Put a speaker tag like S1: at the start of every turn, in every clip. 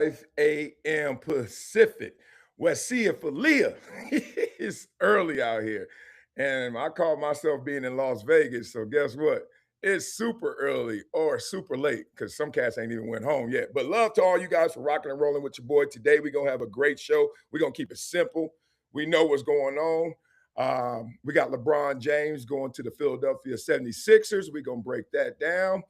S1: 5 a.m. Pacific. Wesia for Leah. It's early out here. And I call myself being in Las Vegas. So guess what? It's super early or super late because some cats ain't even went home yet. But love to all you guys for rocking and rolling with your boy. Today we're going to have a great show. We're going to keep it simple. We know what's going on. We got LeBron James going to the Philadelphia 76ers. We're going to break that down.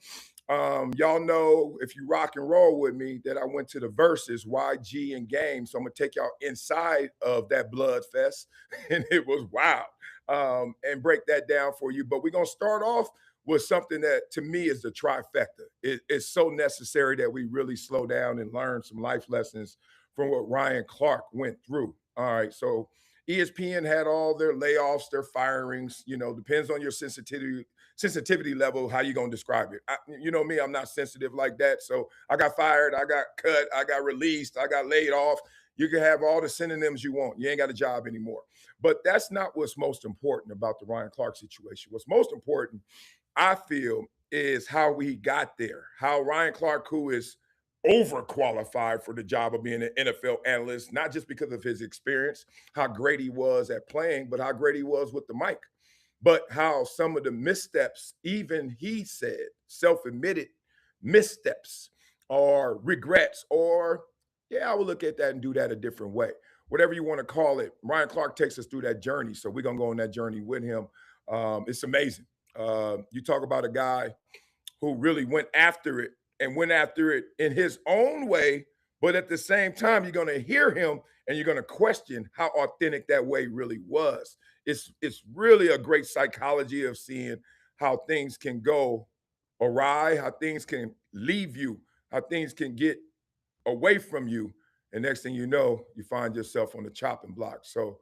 S1: Y'all know if you rock and roll with me that I went to the Versuz YG and Game. So I'm gonna take y'all inside of that blood fest, and it was wild. And break that down for you. But we're gonna start off with something that to me is the trifecta. It's so necessary that we really slow down and learn some life lessons from what Ryan Clark went through. All right, so ESPN had all their layoffs, their firings. You know, depends on your sensitivity level, how you gonna describe it. You know me, I'm not sensitive like that. So I got fired, I got cut, I got released, I got laid off. You can have all the synonyms you want. You ain't got a job anymore. But that's not what's most important about the Ryan Clark situation. What's most important, I feel, is how we got there. How Ryan Clark, who is overqualified for the job of being an NFL analyst, not just because of his experience, how great he was at playing, but how great he was with the mic. But how some of the missteps, even he said, self-admitted missteps or regrets, or yeah, I will look at that and do that a different way. Whatever you want to call it, Ryan Clark takes us through that journey. So we're going to go on that journey with him. It's amazing. You talk about a guy who really went after it and went after it in his own way, but at the same time, you're going to hear him and you're going to question how authentic that way really was. It's really a great psychology of seeing how things can go awry, how things can leave you, how things can get away from you. And next thing you know, you find yourself on the chopping block. So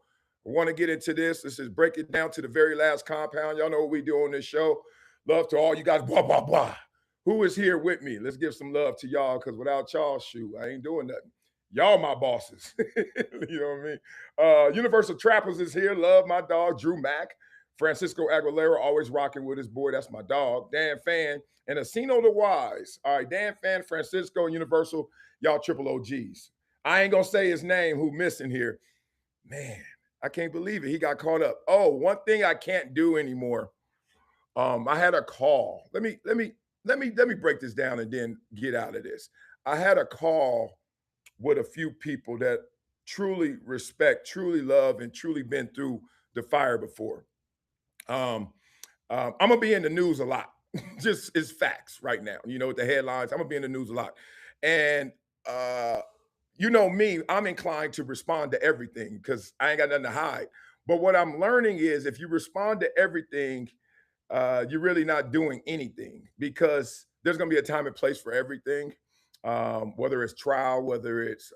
S1: I want to get into this. This is break it down to the very last compound. Y'all know what we do on this show. Love to all you guys. Blah, blah, blah. Who is here with me? Let's give some love to y'all because without y'all, shoot, I ain't doing nothing. Y'all my bosses. You know what I mean? Universal Trappers is here. Love my dog, Drew Mack. Francisco Aguilera, always rocking with his boy. That's my dog. Dan Fan and Asino the Wise. All right, Dan Fan, Francisco, Universal, y'all triple OGs. I ain't going to say his name, who missing here. Man, I can't believe it. He got caught up. Oh, one thing I can't do anymore. I had a call. Let me break this down and then get out of this. I had a call with a few people that truly respect, truly love, and truly been through the fire before. I'm gonna be in the news a lot. Just as facts right now. You know, with the headlines, I'm gonna be in the news a lot. And you know me, I'm inclined to respond to everything because I ain't got nothing to hide. But what I'm learning is if you respond to everything, you're really not doing anything because there's going to be a time and place for everything, whether it's trial, whether it's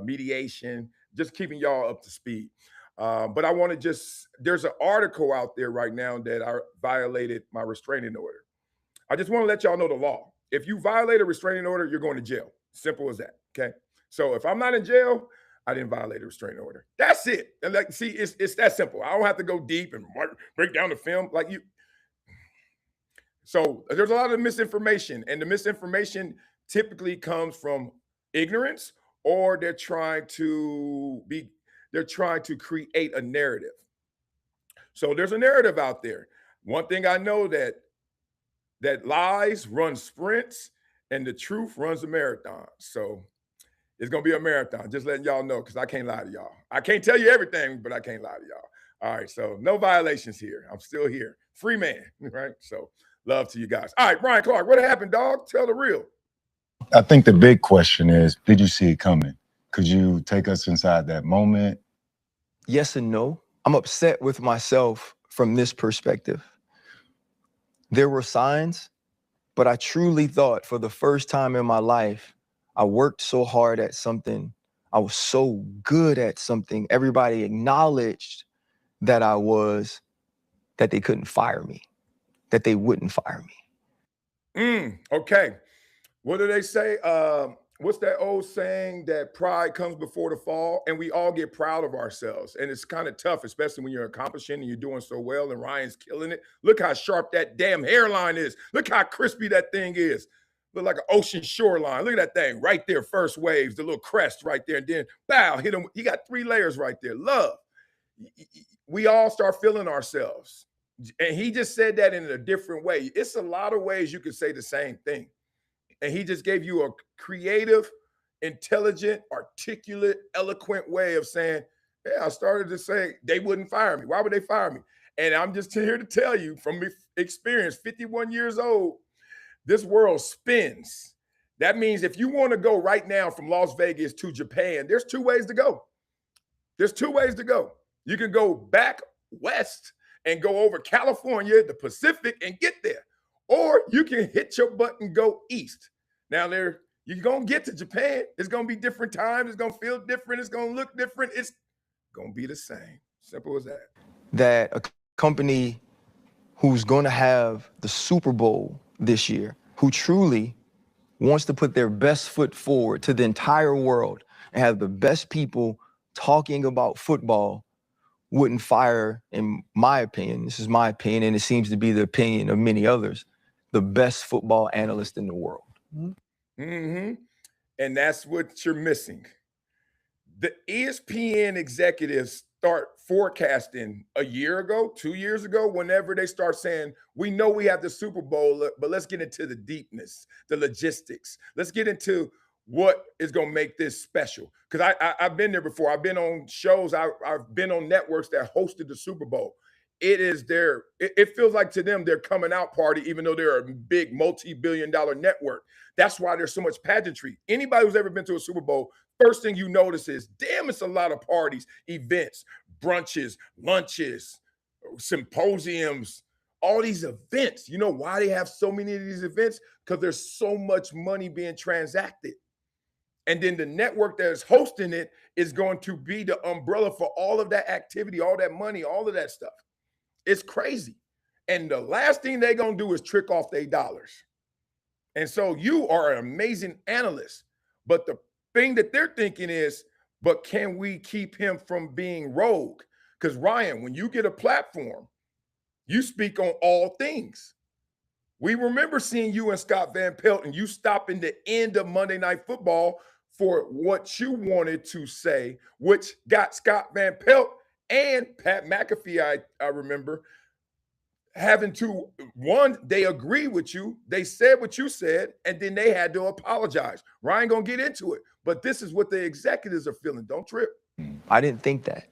S1: mediation, just keeping y'all up to speed. But I want to there's an article out there right now that I violated my restraining order. I just want to let y'all know the law. If you violate a restraining order, you're going to jail. Simple as that. Okay. So if I'm not in jail, I didn't violate a restraining order. That's it. And like, see, it's that simple. I don't have to go deep and break down the film like you. So there's a lot of misinformation, and the misinformation typically comes from ignorance, or they're trying to create a narrative. So there's a narrative out there. One thing I know that lies run sprints and the truth runs a marathon. So it's gonna be a marathon. Just letting y'all know because I can't lie to y'all. I can't tell you everything, but I can't lie to y'all. All right, so no violations here. I'm still here, free man, right? So. Love to you guys. All right, Ryan Clark, what happened, dog? Tell the real.
S2: I think the big question is, did you see it coming? Could you take us inside that moment?
S3: Yes and no. I'm upset with myself from this perspective. There were signs, but I truly thought for the first time in my life, I worked so hard at something. I was so good at something. Everybody acknowledged that that they couldn't fire me. That they wouldn't fire
S1: me. Okay. What do they say? What's that old saying that pride comes before the fall? And we all get proud of ourselves. And it's kind of tough, especially when you're accomplishing and you're doing so well and Ryan's killing it. Look how sharp that damn hairline is. Look how crispy that thing is. Look like an ocean shoreline. Look at that thing right there. First waves, the little crest right there. And then, bow, hit him. He got 3 layers right there. Love. We all start feeling ourselves. And he just said that in a different way. It's a lot of ways you could say the same thing. And he just gave you a creative, intelligent, articulate, eloquent way of saying, yeah, I started to say they wouldn't fire me. Why would they fire me? And I'm just here to tell you from experience, 51 years old, this world spins. That means if you want to go right now from Las Vegas to Japan, there's 2 ways to go. There's 2 ways to go. You can go back west and go over California, the Pacific, and get there. Or you can hit your butt and go east. Now, you're going to get to Japan. It's going to be different times. It's going to feel different. It's going to look different. It's going to be the same. Simple as that.
S3: That a company who's going to have the Super Bowl this year, who truly wants to put their best foot forward to the entire world and have the best people talking about football, wouldn't fire, in my opinion, this is my opinion, and it seems to be the opinion of many others, the best football analyst in the world.
S1: Mm-hmm. And that's what you're missing. The ESPN executives start forecasting a year ago, 2 years ago, whenever they start saying, we know we have the Super Bowl, but let's get into the deepness, the logistics. Let's get into what is going to make this special. Because I've been there before. I've been on shows. I've been on networks that hosted the Super Bowl. It is it feels like to them their coming out party, even though they're a big multi-billion-dollar network. That's why there's so much pageantry. Anybody who's ever been to a Super Bowl, first thing you notice is, damn, it's a lot of parties, events, brunches, lunches, symposiums, all these events. You know why they have so many of these events? Because there's so much money being transacted. And then the network that is hosting it is going to be the umbrella for all of that activity, all that money, all of that stuff. It's crazy. And the last thing they're going to do is trick off their dollars. And so you are an amazing analyst. But the thing that they're thinking is, but can we keep him from being rogue? Because Ryan, when you get a platform, you speak on all things. We remember seeing you and Scott Van Pelt, and you stopping the end of Monday Night Football for what you wanted to say, which got Scott Van Pelt and Pat McAfee, I remember, having to, one, they agree with you. They said what you said, and then they had to apologize. Ryan gonna get into it, but this is what the executives are feeling. Don't trip.
S3: I didn't think that,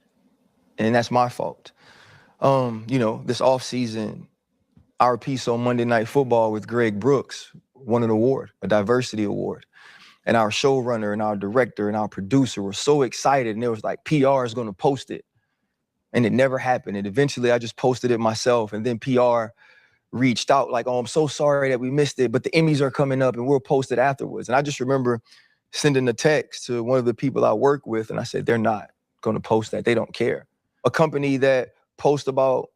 S3: and that's my fault. This offseason, our piece on Monday Night Football with Greg Brooks won an award, a diversity award. And our showrunner and our director and our producer were so excited, and it was like, PR is gonna post it. And it never happened. And eventually I just posted it myself, and then PR reached out like, oh, I'm so sorry that we missed it, but the Emmys are coming up and we'll post it afterwards. And I just remember sending a text to one of the people I work with, and I said, they're not gonna post that. They don't care. A company that posts about,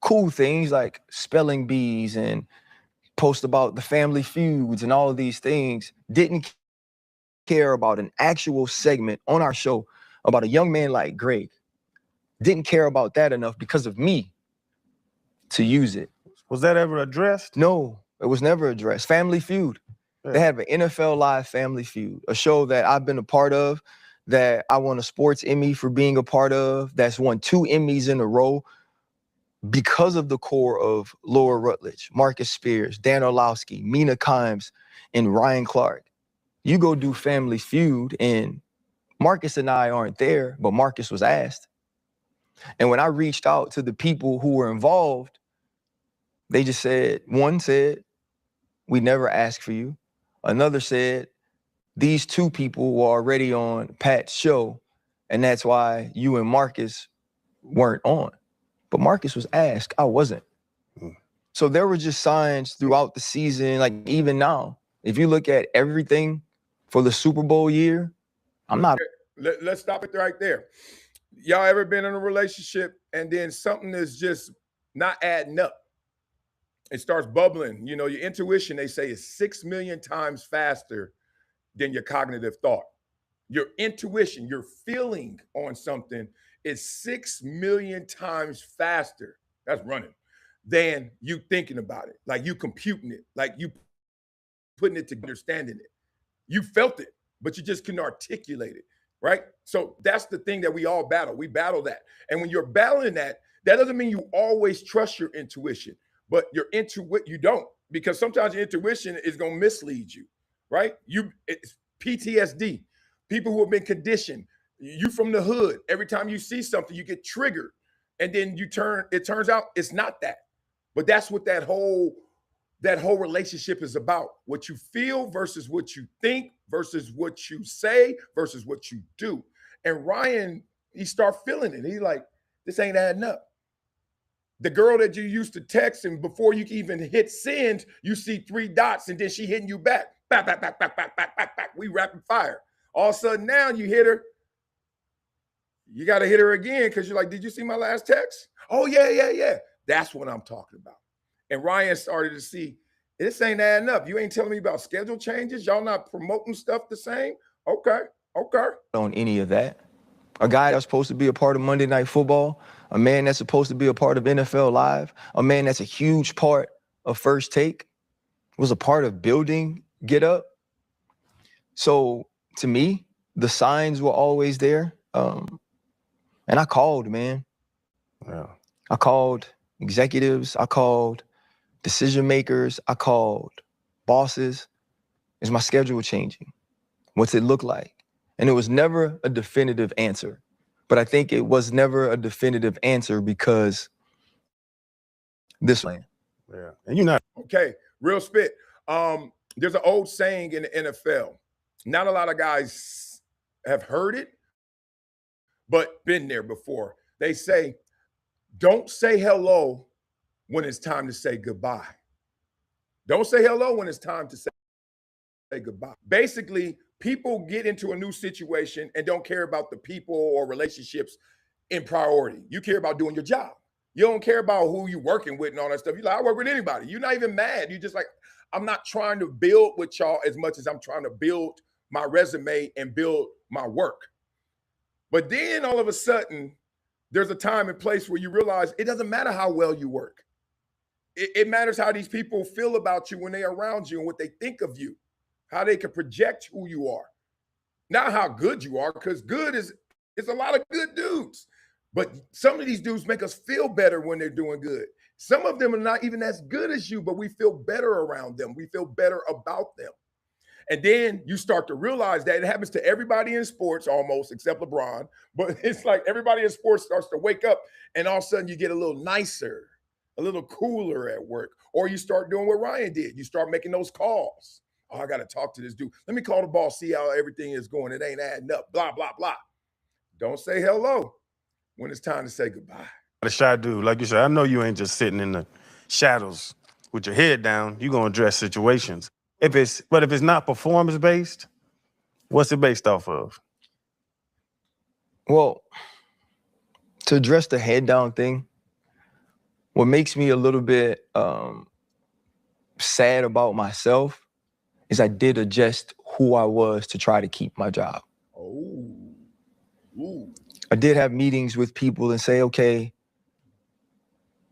S3: cool things like spelling bees and post about the family feuds and all of these things didn't care about an actual segment on our show about a young man like Greg. Didn't care about that enough because of me to use it.
S4: Was that ever addressed?
S3: No, it was never addressed. Family Feud. Yeah. They have an NFL Live Family Feud, a show that I've been a part of, that I won a sports Emmy for being a part of, that's won 2 Emmys in a row because of the core of Laura Rutledge, Marcus Spears, Dan Orlowski, Mina Kimes, and Ryan Clark. You go do Family Feud, and Marcus and I aren't there, but Marcus was asked. And when I reached out to the people who were involved, they just said, one said, we never asked for you. Another said, these 2 people were already on Pat's show, and that's why you and Marcus weren't on. But Marcus was asked, I wasn't. So there were just signs throughout the season, like even now, if you look at everything for the Super Bowl year, I'm not.
S1: Let's stop it right there. Y'all ever been in a relationship and then something is just not adding up? It starts bubbling. Your intuition, they say, is 6 million times faster than your cognitive thought. Your intuition, your feeling on something is 6 million times faster. That's running than you thinking about it, like you computing it, like you putting it to understanding it. You felt it, but you just couldn't articulate it, right? So that's the thing that we all battle. We battle that. And when you're battling that, that doesn't mean you always trust your intuition, but your intuition, you don't, because sometimes your intuition is going to mislead you, right? It's PTSD, people who have been conditioned. You from the hood, every time you see something, you get triggered. And then it turns out it's not that. But that's what that whole relationship is about. What you feel versus what you think versus what you say versus what you do. And Ryan, he start feeling it. He's like, this ain't adding up. The girl that you used to text, and before you can even hit send, you see 3 dots, and then she hitting you back. Back, back, back, back, back, back, back, back. We rapid fire. All of a sudden now you hit her. You got to hit her again because you're like, did you see my last text? Oh, yeah. That's what I'm talking about. And Ryan started to see, this ain't adding up. You ain't telling me about schedule changes. Y'all not promoting stuff the same? Okay.
S3: On any of that. A guy that's supposed to be a part of Monday Night Football, a man that's supposed to be a part of NFL Live, a man that's a huge part of First Take, was a part of building Get Up. So to me, the signs were always there. And I called, man.
S4: Yeah.
S3: I called executives. I called decision makers. I called bosses. Is my schedule changing? What's it look like? And it was never a definitive answer. But I think it was never a definitive answer because this plan.
S4: Yeah. And you're not.
S1: Okay, real spit. There's an old saying in the NFL. Not a lot of guys have heard it, but been there before. They say, don't say hello when it's time to say goodbye. Don't say hello when it's time to say goodbye. Basically, people get into a new situation and don't care about the people or relationships in priority. You care about doing your job. You don't care about who you're working with and all that stuff. You're like, I work with anybody. You're not even mad. You're just like, I'm not trying to build with y'all as much as I'm trying to build my resume and build my work. But then all of a sudden, there's a time and place where you realize it doesn't matter how well you work. It matters how these people feel about you when they're around you and what they think of you, how they can project who you are. Not how good you are, because good is a lot of good dudes. But some of these dudes make us feel better when they're doing good. Some of them are not even as good as you, but we feel better around them. We feel better about them. And then you start to realize that it happens to everybody in sports almost, except LeBron. But it's like everybody in sports starts to wake up and all of a sudden you get a little nicer, a little cooler at work. Or you start doing what Ryan did. You start making those calls. Oh, I got to talk to this dude. Let me call the boss, see how everything is going. It ain't adding up, blah, blah, blah. Don't say hello when it's time to say goodbye.
S4: A shy dude, like you said, I know you ain't just sitting in the shadows with your head down. You're going to address situations. But if it's not performance-based, what's it based off of?
S3: Well, to address the head down thing, what makes me a little bit sad about myself is I did adjust who I was to try to keep my job.
S1: Oh. Ooh.
S3: I did have meetings with people and say, okay,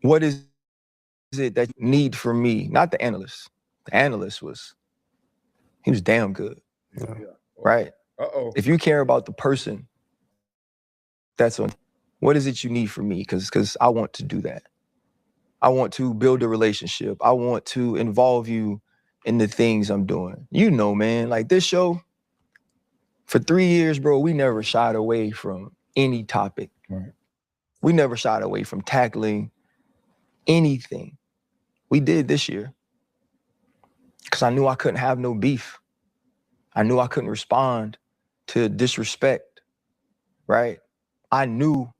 S3: what is it that you need from me? Not the analyst. The analyst he was damn good.
S1: Yeah.
S3: Right?
S1: Uh-oh.
S3: If you care about the person that's on, what is it you need from me? Because I want to do that. I want to build a relationship. I want to involve you in the things I'm doing. You know, man, like this show, for 3 years, bro, we never shied away from any topic.
S2: Right.
S3: We never shied away from tackling anything. We did this year because I knew I couldn't have no beef. I knew I couldn't respond to disrespect, right? I knew,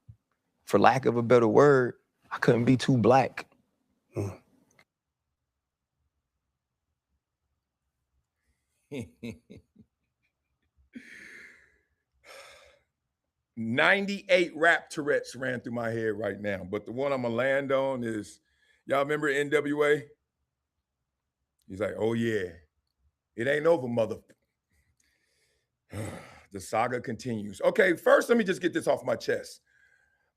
S3: for lack of a better word, I couldn't be too black.
S1: 98 rap Tourette's ran through my head right now, but the one I'm gonna land on is, y'all remember NWA? He's like, oh yeah, it ain't over, mother. The saga continues. Okay, first let me just get this off my chest.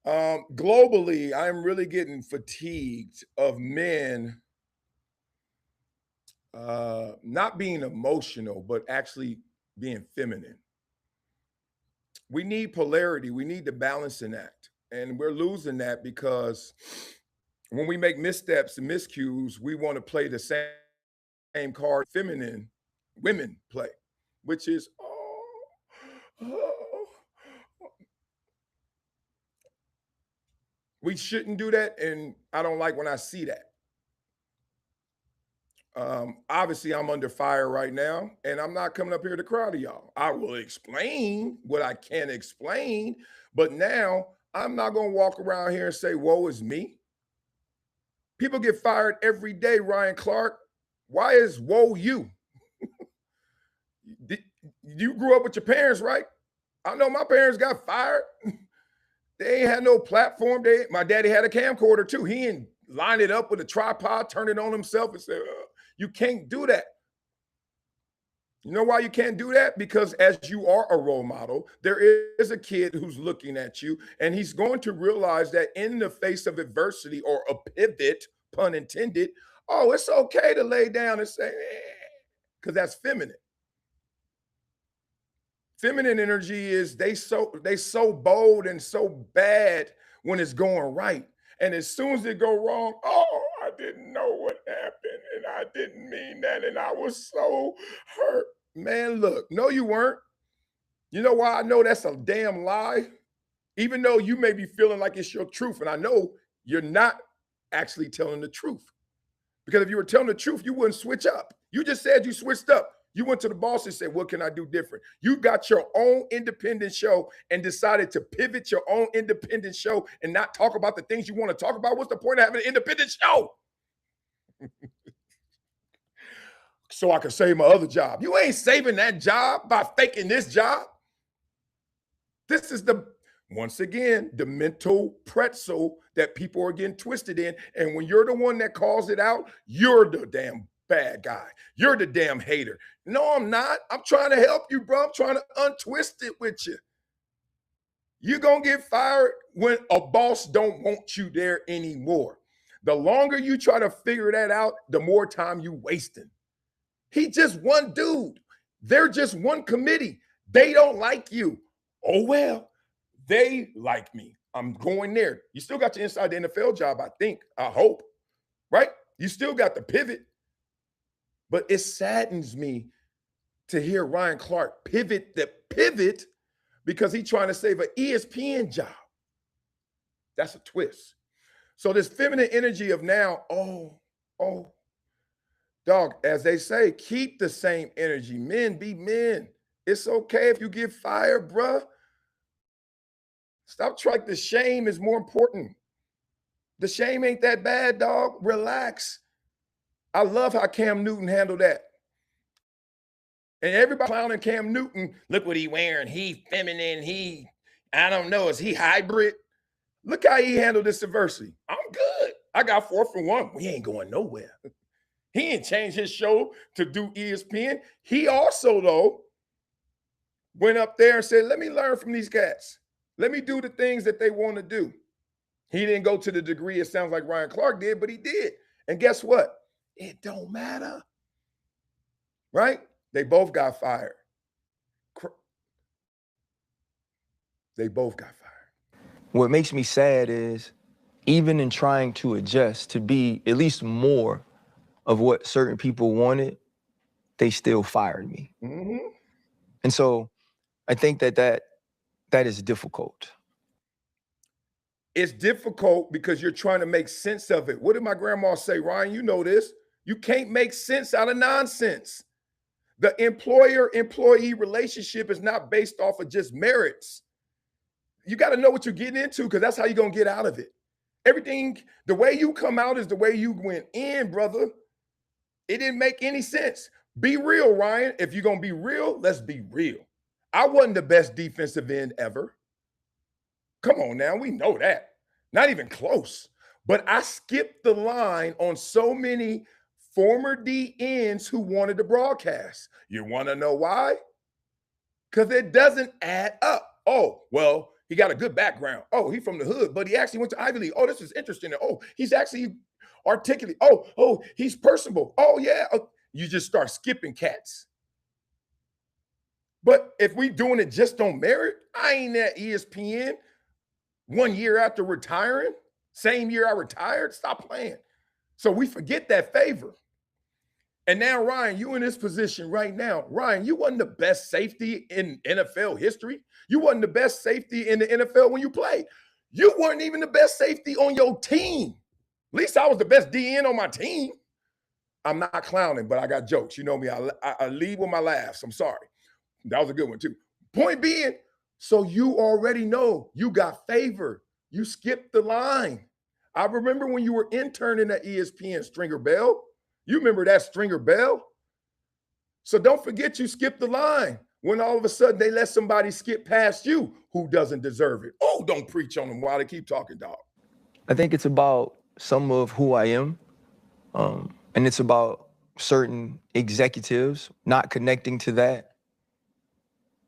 S1: Globally, I'm really getting fatigued of men not being emotional, but actually being feminine. We need polarity. We need the balancing act. And we're losing that because when we make missteps and miscues, we want to play the same card feminine women play, which is, we shouldn't do that. And I don't like when I see that. Obviously, I'm under fire right now, and I'm not coming up here to cry to y'all. I will explain what I can explain, but now I'm not going to walk around here and say, woe is me. People get fired every day, Ryan Clark. Why is woe you? You grew up with your parents, right? I know my parents got fired. They ain't had no platform. My daddy had a camcorder too. He ain't line it up with a tripod, turn it on himself and say, you can't do that. You know why you can't do that? Because as you are a role model, there is a kid who's looking at you, and he's going to realize that in the face of adversity or a pivot, pun intended, oh, it's okay to lay down and say, because that's feminine. Feminine energy is they so bold and so bad when it's going right. And as soon as it go wrong, oh, I didn't know what happened, and I didn't mean that, and I was so hurt. Man, look, no, you weren't. You know why I know that's a damn lie? Even though you may be feeling like it's your truth, and I know you're not actually telling the truth. Because if you were telling the truth, you wouldn't switch up. You just said you switched up. You went to the boss and said, what can I do different? You got your own independent show and decided to pivot your own independent show and not talk about the things you want to talk about. What's the point of having an independent show? So I can save my other job. You ain't saving that job by faking this job. This is once again, the mental pretzel that people are getting twisted in. And when you're the one that calls it out, you're the damn bad guy. You're the damn hater. No, I'm not. I'm trying to help you, bro. I'm trying to untwist it with you. You're going to get fired when a boss don't want you there anymore. The longer you try to figure that out, the more time you wasting. He just one dude. They're just one committee. They don't like you. Oh, well, they like me. I'm going there. You still got your inside the NFL job, I think. I hope. Right? You still got the pivot. But it saddens me to hear Ryan Clark pivot because he's trying to save an ESPN job. That's a twist. So this feminine energy of now, dog, as they say, keep the same energy. Men be men. It's okay if you get fired, bruh. Stop trying. The shame is more important. The shame ain't that bad, dog. Relax. I love how Cam Newton handled that. And everybody clowning Cam Newton. Look what he wearing. He feminine. I don't know. Is he hybrid? Look how he handled this adversity. I'm good. I got 4 for 1. We ain't going nowhere. He ain't changed his show to do ESPN. He also, though, went up there and said, let me learn from these cats. Let me do the things that they want to do. He didn't go to the degree it sounds like Ryan Clark did, but he did. And guess what? It don't matter. Right? They both got fired. They both got fired.
S3: What makes me sad is even in trying to adjust to be at least more of what certain people wanted, they still fired me.
S1: Mm-hmm.
S3: And so I think that is difficult.
S1: It's difficult because you're trying to make sense of it. What did my grandma say, Ryan? You know this. You can't make sense out of nonsense. The employer-employee relationship is not based off of just merits. You got to know what you're getting into because that's how you're going to get out of it. Everything, the way you come out is the way you went in, brother. It didn't make any sense. Be real, Ryan. If you're going to be real, let's be real. I wasn't the best defensive end ever. Come on now, we know that. Not even close. But I skipped the line on so many former DNs who wanted to broadcast. You want to know why? Because it doesn't add up. Oh, well, he got a good background. Oh, he's from the hood, but he actually went to Ivy League. Oh, this is interesting. Oh, he's actually articulate. Oh, he's personable. Oh, yeah. you just start skipping cats. But if we doing it just on merit, I ain't at ESPN 1 year after retiring, same year I retired, stop playing. So we forget that favor. And now, Ryan, you in this position right now. Ryan, you wasn't the best safety in NFL history. You wasn't the best safety in the NFL when you played. You weren't even the best safety on your team. At least I was the best DN on my team. I'm not clowning, but I got jokes. You know me, I lead with my laughs. I'm sorry. That was a good one too. Point being, so you already know you got favor. You skipped the line. I remember when you were interning at ESPN, Stringer Bell. You remember that Stringer Bell? So don't forget you skipped the line when all of a sudden they let somebody skip past you who doesn't deserve it. Oh, don't preach on them while they keep talking, dog.
S3: I think it's about some of who I am, and it's about certain executives not connecting to that,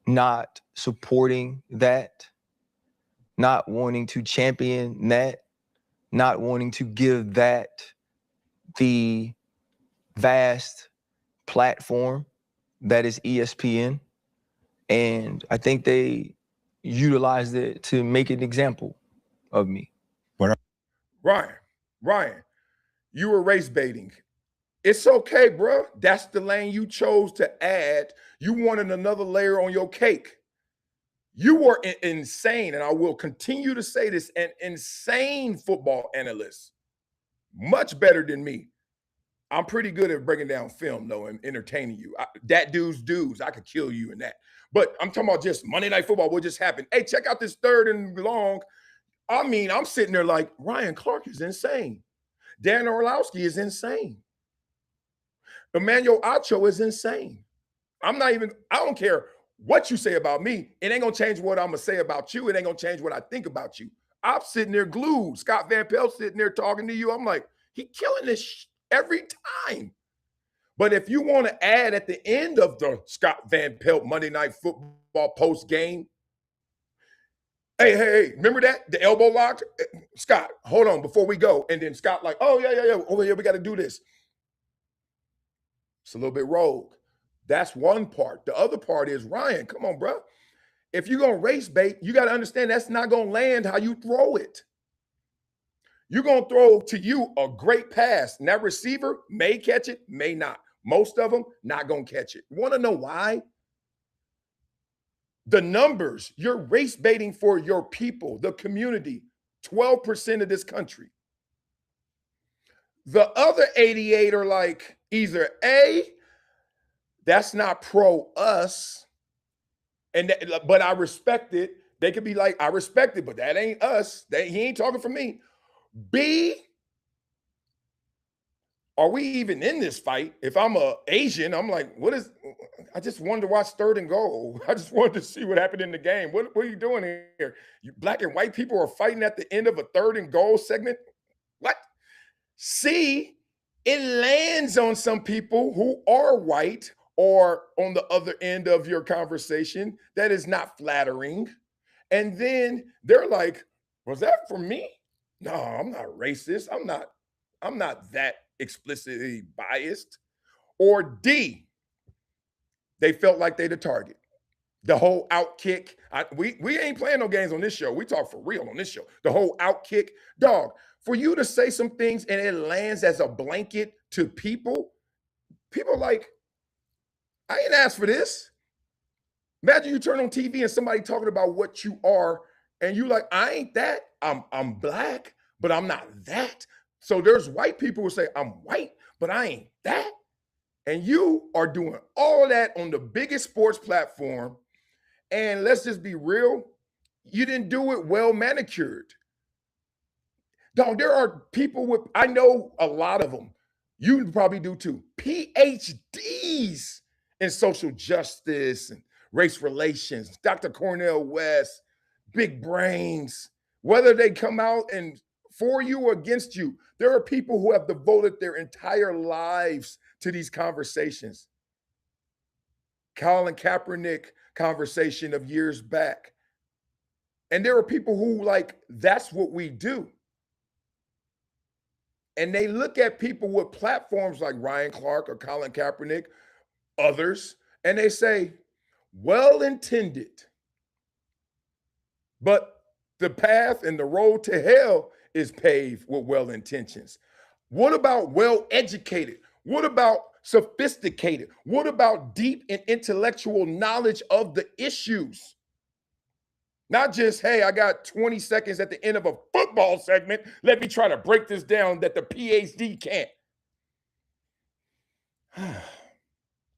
S3: not supporting that, not wanting to champion that, not wanting to give that the vast platform that is ESPN. And I think they utilized it to make an example of me.
S1: Ryan, you were race baiting. It's okay, bro. That's the lane you chose to add. You wanted another layer on your cake. You were insane, and I will continue to say this, an insane football analyst. Much better than me. I'm pretty good at breaking down film, though, and entertaining you. That dudes, I could kill you in that. But I'm talking about just Monday Night Football, what just happened. Hey, check out this 3rd and long. I mean, I'm sitting there like, Ryan Clark is insane. Dan Orlowski is insane. Emmanuel Acho is insane. I don't care what you say about me. It ain't going to change what I'm going to say about you. It ain't going to change what I think about you. I'm sitting there glued. Scott Van Pelt sitting there talking to you. I'm like, he killing this every time. But if you want to add at the end of the Scott Van Pelt Monday Night Football post game, hey, remember that? The elbow lock? Scott, hold on before we go. And then Scott like, oh, yeah. Over here, we got to do this. It's a little bit rogue. That's one part. The other part is, Ryan, come on, bro. If you're going to race bait, you got to understand that's not going to land how you throw it. You're going to throw to you a great pass, and that receiver may catch it, may not. Most of them not going to catch it. Want to know why? The numbers, you're race baiting for your people, the community, 12% of this country. The other 88 are like either A, that's not pro us, but I respect it. They could be like, I respect it, but that ain't us. He ain't talking for me. B, are we even in this fight? If I'm a Asian, I'm like, I just wanted to watch 3rd and goal. I just wanted to see what happened in the game. What are you doing here? You black and white people are fighting at the end of a 3rd and goal segment? What? C, it lands on some people who are white or on the other end of your conversation that is not flattering. And then they're like, was that for me? No, I'm not racist. I'm not that explicitly biased. Or D, they felt like they the target. The whole out kick. We ain't playing no games on this show. We talk for real on this show. The whole out kick. Dog, for you to say some things and it lands as a blanket to people like, I ain't asked for this. Imagine you turn on TV and somebody talking about what you are, and you like, I ain't that. I'm black, but I'm not that. So there's white people who say, I'm white, but I ain't that. And you are doing all of that on the biggest sports platform. And let's just be real, you didn't do it well manicured. Dog, there are people with, I know a lot of them, you probably do too, PhDs in social justice and race relations, Dr. Cornel West, big brains, whether they come out and for you or against you, there are people who have devoted their entire lives to these conversations. Colin Kaepernick conversation of years back. And there are people who like, that's what we do. And they look at people with platforms like Ryan Clark or Colin Kaepernick, others, and they say, well-intended, but the path and the road to hell is paved with well-intentions. What about well-educated? What about sophisticated? What about deep and intellectual knowledge of the issues? Not just, hey, I got 20 seconds at the end of a football segment. Let me try to break this down that the PhD can't.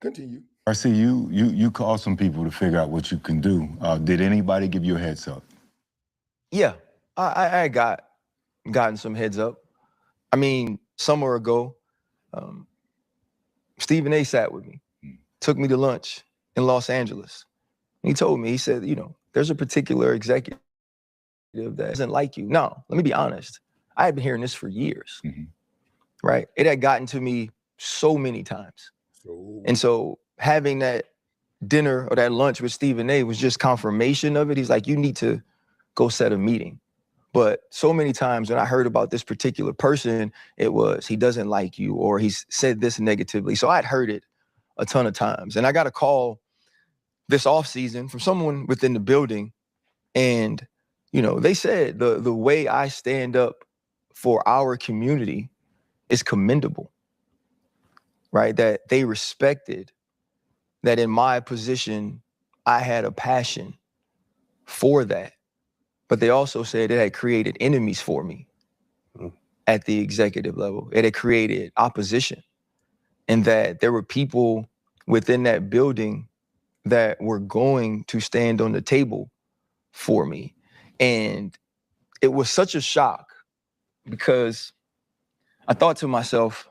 S1: Continue.
S2: I see you call some people to figure out what you can do. Did anybody give you a heads up?
S3: Yeah, I gotten some heads up. I mean, summer ago, Stephen A. sat with me, took me to lunch in Los Angeles. He told me, he said, you know, there's a particular executive that doesn't like you. No, let me be honest. I had been hearing this for years, right? It had gotten to me so many times. And so having that dinner or that lunch with Stephen A. was just confirmation of it. He's like, you need to go set a meeting. But so many times when I heard about this particular person, it was, he doesn't like you, or he's said this negatively. So I'd heard it a ton of times. And I got a call this offseason from someone within the building. And, you know, they said the way I stand up for our community is commendable, right? That they respected that in my position, I had a passion for that. But they also said it had created enemies for me at the executive level. It had created opposition, and that there were people within that building that were going to stand on the table for me. And it was such a shock because I thought to myself,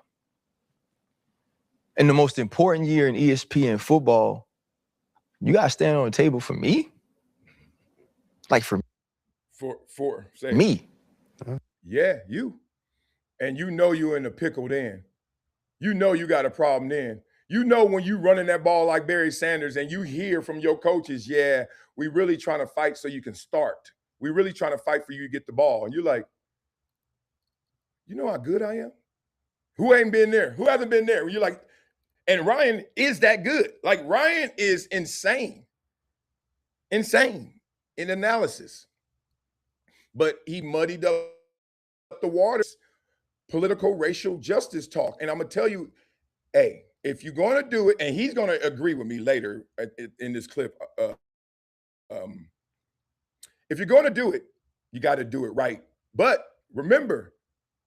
S3: in the most important year in ESPN football, you gotta stand on the table for me? Like for
S1: say
S3: me.
S1: Yeah, you. And you know you're in a pickle then. You know you got a problem then. You know when you running that ball like Barry Sanders and you hear from your coaches, yeah, we really trying to fight so you can start. We really trying to fight for you to get the ball. And you're like, you know how good I am? Who ain't been there? Who hasn't been there? You're like, and Ryan is that good. Like Ryan is insane in analysis. But he muddied up the waters, political, racial justice talk. And I'm going to tell you, hey, if you're going to do it, and he's going to agree with me later in this clip, if you're going to do it, you got to do it right. But remember,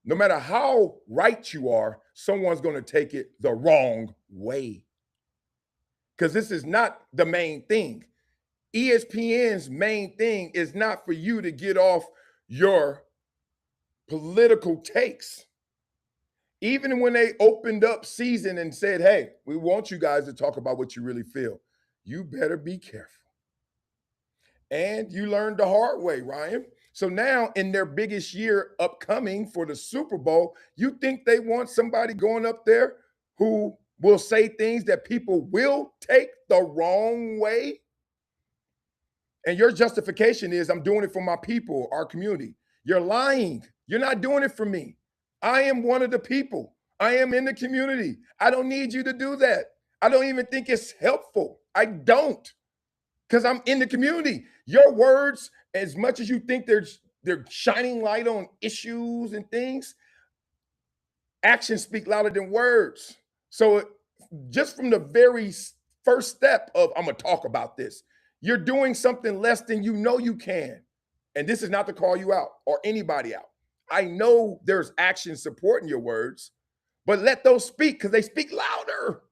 S1: no matter how right you are, someone's going to take it the wrong way. Because this is not the main thing. ESPN's main thing is not for you to get off your political takes. Even when they opened up season and said, hey, we want you guys to talk about what you really feel, you better be careful. And you learned the hard way, Ryan. So now in their biggest year upcoming for the Super Bowl, you think they want somebody going up there who will say things that people will take the wrong way? And your justification is, I'm doing it for my people, our community. You're lying. You're not doing it for me. I am one of the people. I am in the community. I don't need you to do that. I don't even think it's helpful. I don't, because I'm in the community. Your words, as much as you think they're shining light on issues and things, actions speak louder than words. So just from the very first step of, I'm going to talk about this, you're doing something less than you know you can. And this is not to call you out or anybody out. I know there's action supporting your words, but let those speak because they speak louder.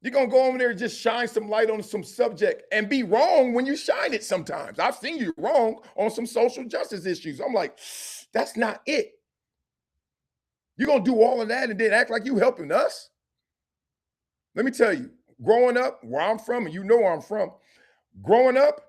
S1: You're going to go over there and just shine some light on some subject and be wrong when you shine it sometimes. I've seen you wrong on some social justice issues. I'm like, that's not it. You're going to do all of that and then act like you helping us? Let me tell you, growing up where I'm from, and you know where I'm from, growing up,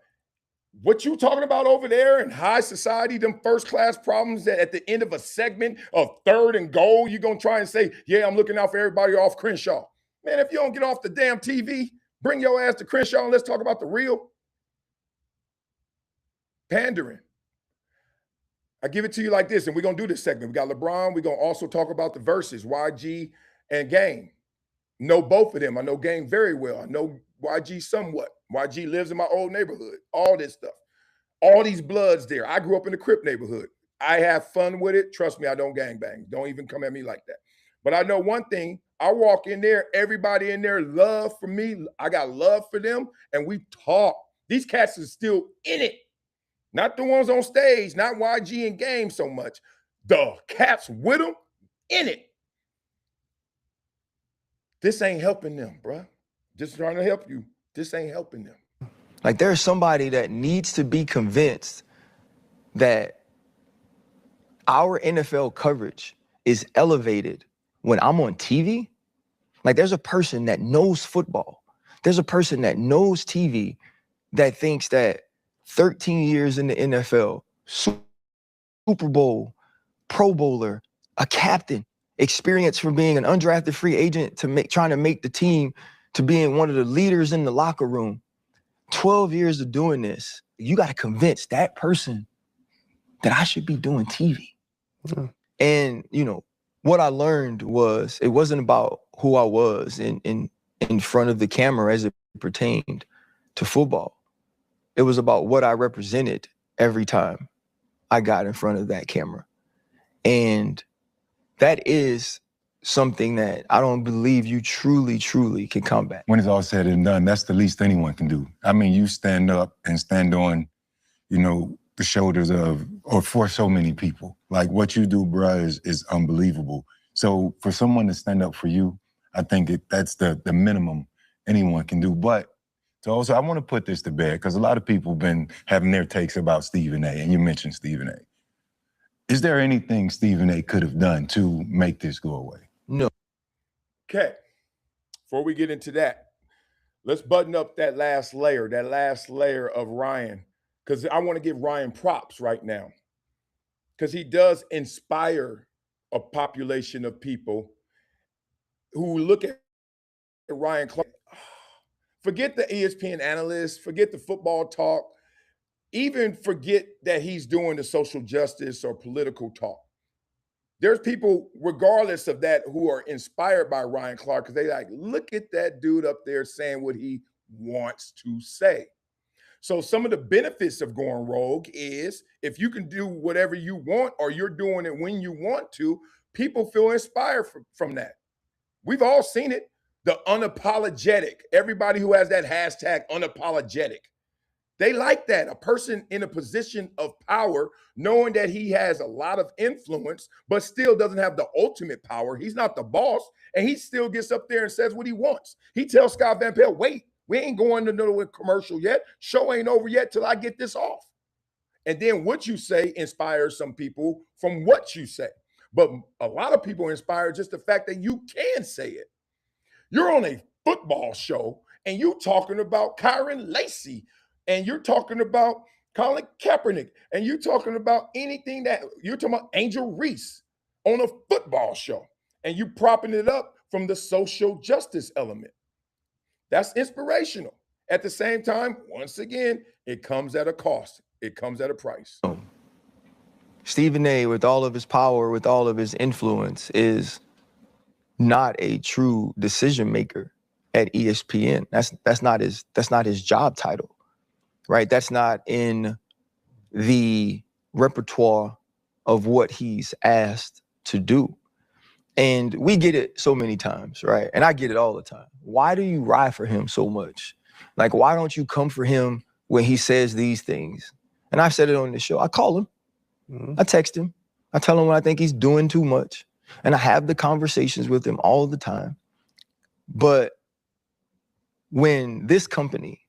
S1: what you talking about over there in high society, them first-class problems that at the end of a segment of 3rd and goal, you're going to try and say, yeah, I'm looking out for everybody off Crenshaw. Man, if you don't get off the damn TV, bring your ass to Crenshaw and let's talk about the real pandering. I give it to you like this, and we're going to do this segment. We got LeBron. We're going to also talk about the Versuz, YG and Game. Know both of them. I know Game very well. I know YG somewhat. YG lives in my old neighborhood. All this stuff. All these bloods there. I grew up in the Crip neighborhood. I have fun with it. Trust me, I don't gangbang. Don't even come at me like that. But I know one thing. I walk in there, everybody in there love for me. I got love for them, and we talk. These cats are still in it. Not the ones on stage, not YG and Game so much. The cats with them in it. This ain't helping them, bruh. Just trying to help you. This ain't helping them.
S3: Like, there's somebody that needs to be convinced that our NFL coverage is elevated when I'm on TV. Like, there's a person that knows football. There's a person that knows TV that thinks that 13 years in the NFL, Super Bowl, Pro Bowler, a captain, experience from being an undrafted free agent to trying to make the team, to being one of the leaders in the locker room. 12 years of doing this, you got to convince that person that I should be doing TV. Mm-hmm. And, you know, what I learned was it wasn't about who I was in front of the camera as it pertained to football. It was about what I represented every time I got in front of that camera. And that is something that I don't believe you truly can combat.
S2: When it's all said and done, that's the least anyone can do. I mean, you stand up and stand on, you know, the shoulders of, or for so many people. Like, what you do, bruh, is unbelievable. So for someone to stand up for you, I think that's the minimum anyone can do. But so also, I want to put this to bed, because a lot of people have been having their takes about Stephen A., and you mentioned Stephen A. Is there anything Stephen A. could have done to make this go away?
S3: No.
S1: Okay. Before we get into that, let's button up that last layer of Ryan, because I want to give Ryan props right now, because he does inspire a population of people who look at Ryan Clark. Forget the ESPN analysts, forget the football talk, even forget that he's doing the social justice or political talk. There's people, regardless of that, who are inspired by Ryan Clark, because they like, look at that dude up there saying what he wants to say. So some of the benefits of going rogue is if you can do whatever you want, or you're doing it when you want to, people feel inspired from that. We've all seen it. The unapologetic. Everybody who has that hashtag unapologetic, they like that. A person in a position of power, knowing that he has a lot of influence, but still doesn't have the ultimate power. He's not the boss, and he still gets up there and says what he wants. He tells Scott Van Pelt, wait, we ain't going to no commercial yet. Show ain't over yet till I get this off. And then what you say inspires some people from what you say. But a lot of people inspire just the fact that you can say it. You're on a football show, and you're talking about Kyron Lacy, and you're talking about Colin Kaepernick, and you're talking about anything that you're talking about Angel Reese on a football show, and you propping it up from the social justice element. That's inspirational. At the same time, once again, it comes at a cost. It comes at a price.
S3: Stephen A., with all of his power, with all of his influence, is not a true decision maker at ESPN. That's not his job title, right? That's not in the repertoire of what he's asked to do. And we get it so many times, right? And I get it all the time. Why do you ride for him so much? Like, why don't you come for him when he says these things? And I've said it on the show. I call him. Mm-hmm. I text him. I tell him when I think he's doing too much. And I have the conversations with him all the time. But when this company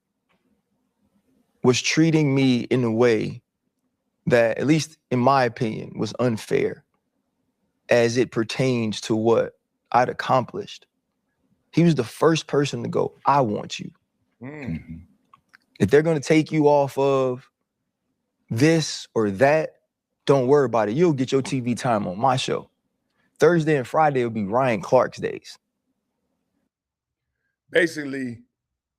S3: was treating me in a way that, at least in my opinion, was unfair as it pertains to what I'd accomplished, he was the first person to go, I want you. Mm-hmm. If they're going to take you off of this or that, don't worry about it. You'll get your TV time on my show. Thursday and Friday will be Ryan Clark's days.
S1: Basically,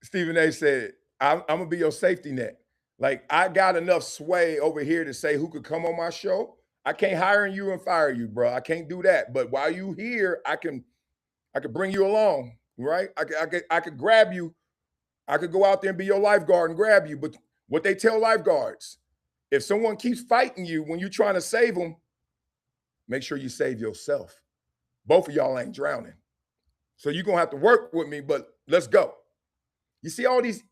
S1: Stephen A. said, I'm going to be your safety net. Like, I got enough sway over here to say who could come on my show, I can't hire you and fire you, bro. I can't do that. But while you here, I can bring you along, right? I could grab you. I could go out there and be your lifeguard and grab you. But what they tell lifeguards, if someone keeps fighting you when you're trying to save them, make sure you save yourself. Both of y'all ain't drowning. So you're going to have to work with me, but let's go. You see all these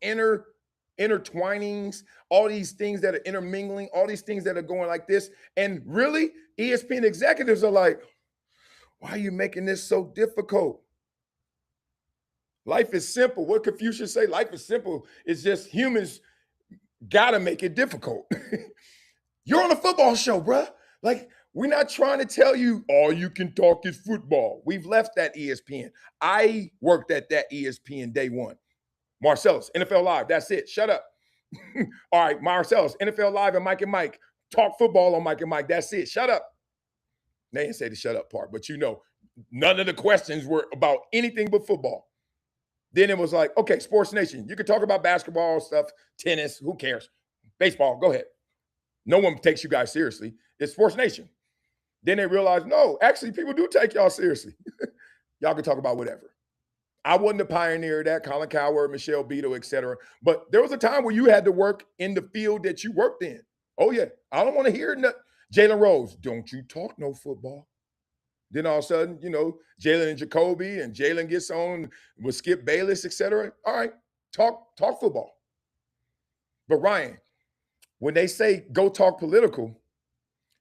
S1: intertwinings, all these things that are intermingling, all these things that are going like this. And really, ESPN executives are like, why are you making this so difficult? Life is simple. What Confucius say? Life is simple. It's just humans got to make it difficult. You're on a football show, bruh. Like, we're not trying to tell you all you can talk is football. We've left that ESPN. I worked at that ESPN day one. Marcellus, NFL Live, that's it. Shut up. All right, Marcellus, NFL Live and Mike. Talk football on Mike and Mike. That's it. Shut up. They didn't say the shut up part, but you know, none of the questions were about anything but football. Then it was like, okay, Sports Nation. You can talk about basketball stuff, tennis, who cares? Baseball, go ahead. No one takes you guys seriously. It's Sports Nation. Then they realized, no, actually, people do take y'all seriously. Y'all can talk about whatever. I wasn't a pioneer of that, Colin Cowherd, Michelle Beadle, et cetera. But there was a time where you had to work in the field that you worked in. Oh, yeah. I don't want to hear nothing. Jalen Rose, don't you talk no football. Then all of a sudden, you know, Jalen and Jacoby, and Jalen gets on with Skip Bayless, et cetera. All right, talk football. But Ryan, when they say go talk political,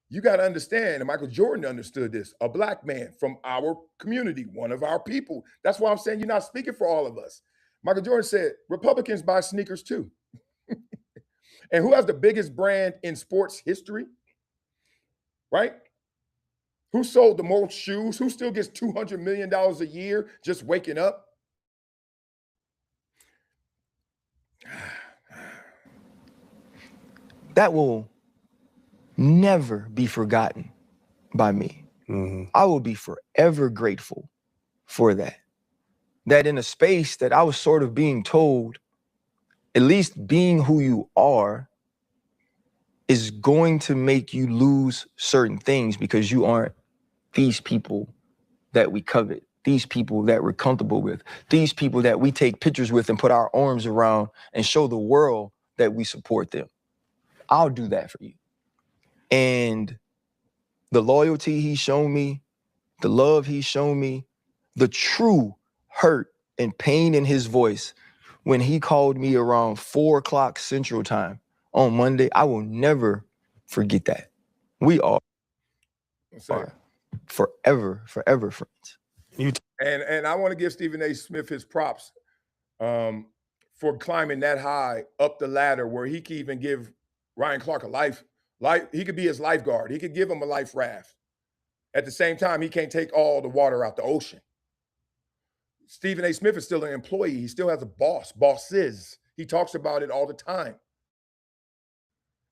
S1: you got to understand, and Michael Jordan understood this, a black man from our community, one of our people. That's why I'm saying you're not speaking for all of us. Michael Jordan said, Republicans buy sneakers too. And who has the biggest brand in sports history? Right? Who sold the most shoes? Who still gets $200 million a year just waking up?
S3: That will never be forgotten by me.
S4: Mm-hmm.
S3: I will be forever grateful for that. That in a space that I was sort of being told, at least being who you are is going to make you lose certain things because you aren't these people that we covet, these people that we're comfortable with, these people that we take pictures with and put our arms around and show the world that we support them. I'll do that for you. And the loyalty he's shown me, the love he's shown me, the true hurt and pain in his voice when he called me around 4 o'clock Central Time on Monday, I will never forget that. We are forever friends.
S1: And I want to give Stephen A. Smith his props for climbing that high up the ladder where he could even give Ryan Clark a life. He could be his lifeguard. He could give him a life raft. At the same time, he can't take all the water out the ocean. Stephen A. Smith is still an employee. He still has a boss, bosses. He talks about it all the time.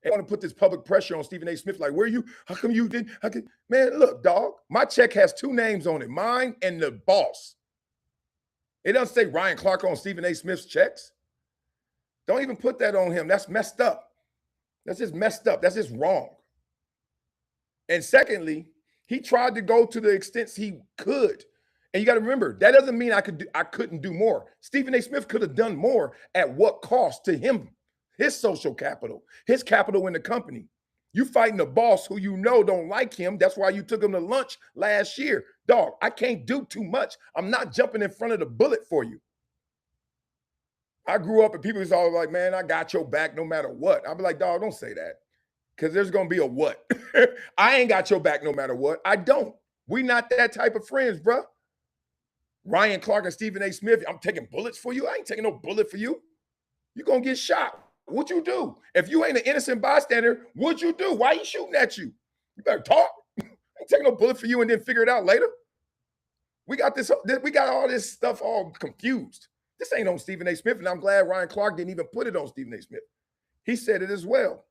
S1: I want to put this public pressure on Stephen A. Smith, like, where you, how come you didn't, man, look, dog, my check has 2 names on it, mine and the boss. It doesn't say Ryan Clark on Stephen A. Smith's checks. Don't even put that on him. That's messed up. That's just messed up. That's just wrong. And secondly, he tried to go to the extent he could. And you got to remember, that doesn't mean I couldn't do more. Stephen A. Smith could have done more at what cost to him, his social capital, his capital in the company. You fighting a boss who you know don't like him. That's why you took him to lunch last year. Dog, I can't do too much. I'm not jumping in front of the bullet for you. I grew up and people was always like, man, I got your back no matter what. I'll be like, dog, don't say that. Because there's going to be a what. I ain't got your back no matter what. I don't. We not that type of friends, bro. Ryan Clark and Stephen A. Smith, I'm taking bullets for you. I ain't taking no bullet for you. You're going to get shot. What'd you do? If you ain't an innocent bystander, what'd you do? Why are you shooting at you? You better talk. I ain't taking no bullet for you and then figure it out later. We got all this stuff all confused. This ain't on Stephen A. Smith, and I'm glad Ryan Clark didn't even put it on Stephen A. Smith. He said it as well.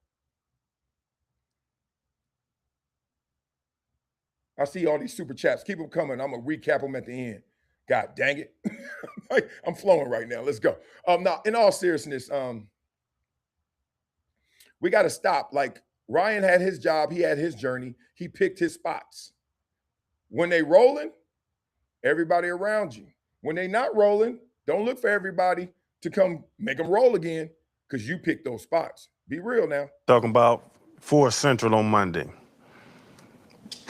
S1: I see all these super chats. Keep them coming. I'm going to recap them at the end. God dang it. I'm flowing right now. Let's go. Now, in all seriousness, we got to stop. Like, Ryan had his job. He had his journey. He picked his spots. When they rolling, everybody around you. When they not rolling, don't look for everybody to come make them roll again because you picked those spots. Be real now.
S4: Talking about 4 Central on Monday.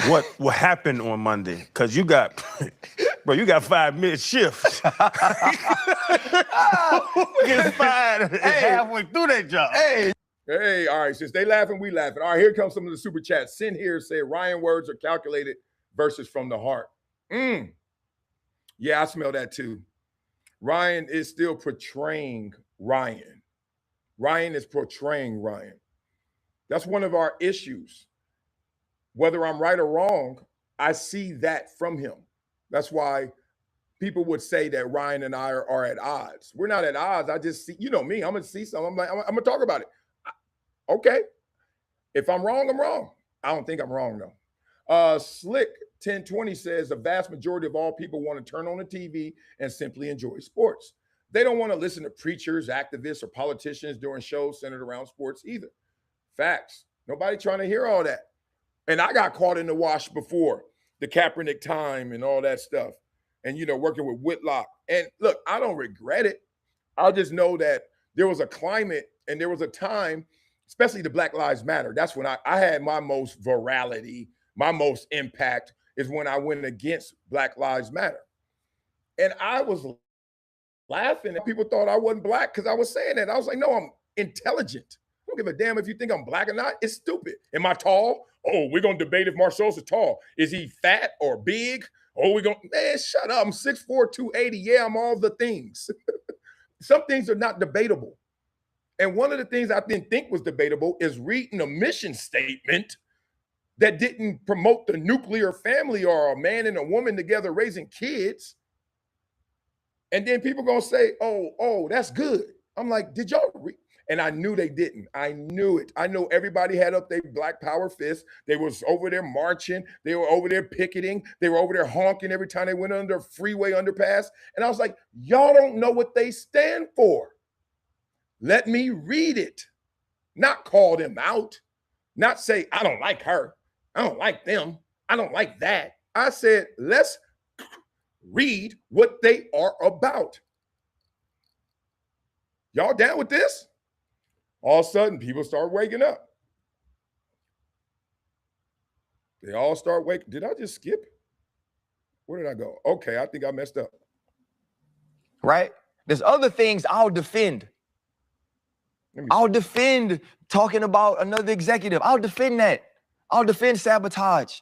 S4: What happened on Monday? Because you got, bro, you got 5-minute shifts. Get fired halfway through that job.
S1: Hey, all right, since they laughing, we laughing. All right, here comes some of the super chats. Send here, say Ryan words are calculated versus from the heart. Yeah, I smell that too. Ryan is still portraying Ryan. Ryan is portraying Ryan. That's one of our issues. Whether I'm right or wrong, I see that from him. That's why people would say that Ryan and I are at odds. We're not at odds. I just see, you know me, I'm going to see something. I'm going to talk about it. Okay. If I'm wrong, I'm wrong. I don't think I'm wrong, though. Slick 1020 says the vast majority of all people want to turn on the TV and simply enjoy sports. They don't want to listen to preachers, activists, or politicians during shows centered around sports either. Facts. Nobody trying to hear all that. And I got caught in the wash before, the Kaepernick time and all that stuff. And, you know, working with Whitlock. And look, I don't regret it. I just know that there was a climate and there was a time, especially the Black Lives Matter. That's when I had my most virality, my most impact is when I went against Black Lives Matter. And I was laughing and people thought I wasn't black because I was saying that. I was like, no, I'm intelligent. I don't give a damn if you think I'm black or not. It's stupid. Am I tall? Oh, we're going to debate if Marcellus is tall. Is he fat or big? Oh, we're going to, man, shut up. I'm 6'4", 280. Yeah, I'm all the things. Some things are not debatable. And one of the things I didn't think was debatable is reading a mission statement that didn't promote the nuclear family or a man and a woman together raising kids. And then people going to say, oh, that's good. I'm like, did y'all read? And I knew they didn't. I knew it. I know everybody had up their Black Power fist. They was over there marching. They were over there picketing. They were over there honking every time they went under a freeway underpass. And I was like, y'all don't know what they stand for. Let me read it. Not call them out. Not say, I don't like her. I don't like them. I don't like that. I said, let's read what they are about. Y'all down with this? All of a sudden, people start waking up. They all start waking. Did I just skip? Where did I go? Okay, I think I messed up.
S3: Right? There's other things I'll defend. I'll defend talking about another executive. I'll defend that. I'll defend sabotage.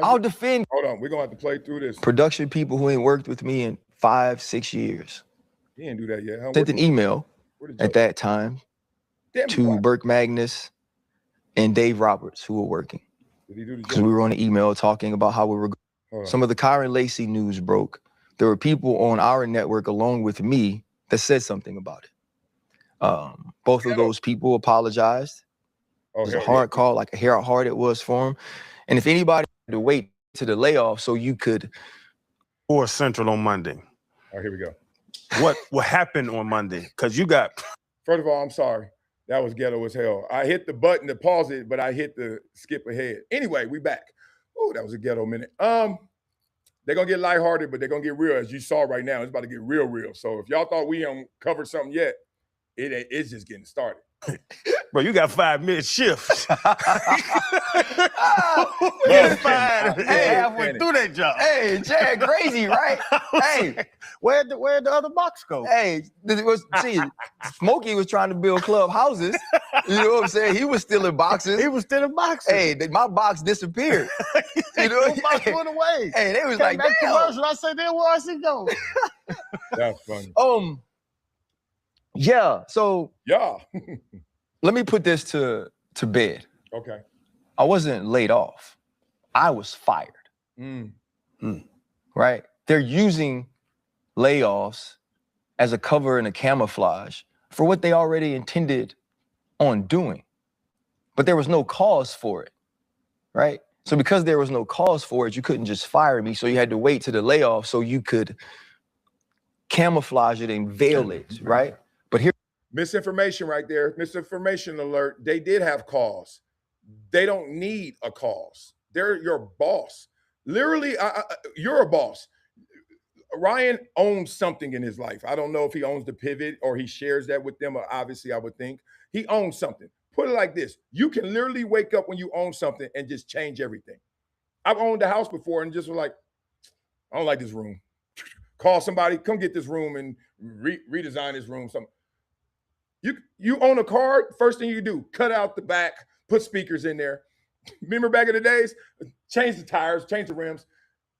S3: I'll defend.
S1: Hold on, we're going to have to play through this.
S3: Production people who ain't worked with me in 5-6 years.
S1: He didn't do that yet. Huh?
S3: Sent an email at that time to Burke Magnus and Dave Roberts, who were working.
S1: Did he do the job?
S3: Because we were on the email talking about how we were. Some of the Kyron Lacey news broke. There were people on our network along with me that said something about it. Both of those people apologized. It was a hard call, like how hard it was for them. And if anybody had to wait to the layoff so you could.
S4: 4 Central on Monday.
S1: All right, here we go.
S4: What happened on Monday? Because you got.
S1: First of all, I'm sorry. That was ghetto as hell. I hit the button to pause it, but I hit the skip ahead. Anyway, we back. Oh, that was a ghetto minute. They're going to get lighthearted, but they're going to get real. As you saw right now, it's about to get real. So if y'all thought we haven't covered something yet, it's just getting started.
S4: Bro, you got 5-minute shifts. Halfway through that job.
S3: Hey, Chad, crazy, right? Hey,
S4: where'd the other box go?
S3: Hey, Smokey was trying to build club houses. You know what I'm saying? He was still in boxes.
S4: He was still in boxes.
S3: Hey, my box disappeared. You know,
S4: the box went away.
S3: Hey, they was like, damn.
S4: Commercial. I said, then where's he go?
S1: That's funny.
S3: Yeah. So
S1: yeah.
S3: Let me put this to bed.
S1: Okay.
S3: I wasn't laid off. I was fired. Right? They're using layoffs as a cover and a camouflage for what they already intended on doing. But there was no cause for it. Right? So because there was no cause for it, you couldn't just fire me. So you had to wait to the layoff so you could camouflage it and veil it, right? But
S1: Misinformation right there. Misinformation alert. They did have cause. They don't need a cause. They're your boss. Literally, you're a boss. Ryan owns something in his life. I don't know if he owns the pivot or he shares that with them. Obviously, I would think he owns something. Put it like this. You can literally wake up when you own something and just change everything. I've owned a house before and just was like, I don't like this room. Call somebody, come get this room and redesign this room. Something. You own a car, first thing you do, cut out the back, put speakers in there. Remember back in the days, change the tires, change the rims.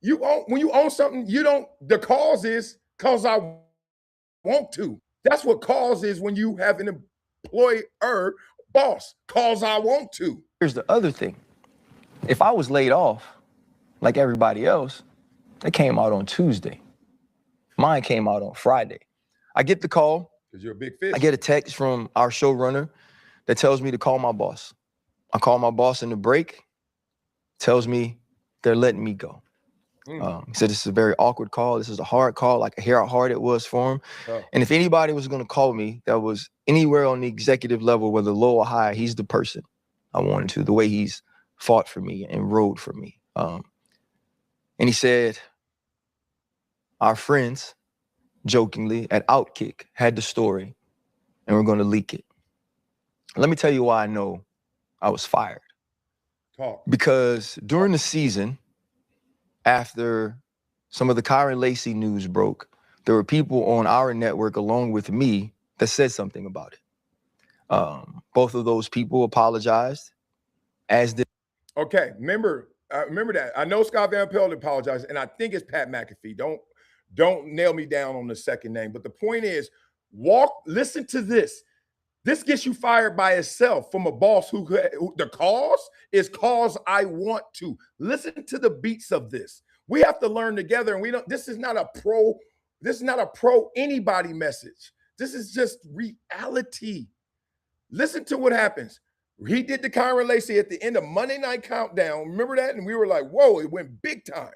S1: When you own something, you don't, the cause is because I want to. That's what cause is when you have an employer boss, cause I want to.
S3: Here's the other thing. If I was laid off, like everybody else, they came out on Tuesday. Mine came out on Friday. I get the call.
S1: Because you're a big fish.
S3: I get a text from our showrunner that tells me to call my boss. I call my boss in the break, tells me they're letting me go. He said this is a very awkward call. This is a hard call. I could hear how hard it was for him. Oh. And if anybody was going to call me that was anywhere on the executive level, whether low or high, he's the person I wanted to, the way he's fought for me and rode for me. And he said, our friends, jokingly, at Outkick had the story and we're going to leak it. Let me tell you why I know I was fired.
S1: Talk.
S3: Because during the season, after some of the Kyron Lacey news broke, there were people on our network along with me that said something about it. Both of those people apologized, as did.
S1: Okay, remember that. I know Scott Van Pelt apologized, and I think it's Pat McAfee. Don't nail me down on the second name. But the point is, listen to this. This gets you fired by itself from a boss who the cause is cause I want to. Listen to the beats of this. We have to learn together, and this is not a pro anybody message. This is just reality. Listen to what happens. He did the Kyron Lacey at the end of Monday Night Countdown. Remember that? And we were like, whoa, it went big time.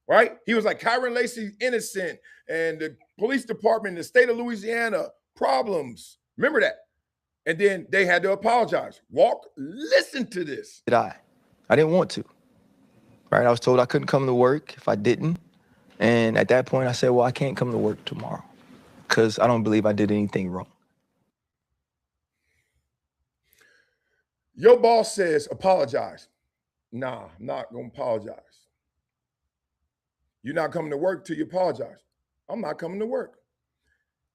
S1: Right? He was like, Kyron Lacey innocent, and the police department in the state of Louisiana, problems. Remember that? And then they had to apologize. Listen to this.
S3: I didn't want to. Right? I was told I couldn't come to work if I didn't. And at that point, I said, well, I can't come to work tomorrow because I don't believe I did anything wrong.
S1: Your boss says, apologize. Nah, I'm not going to apologize. You're not coming to work till you apologize. I'm not coming to work.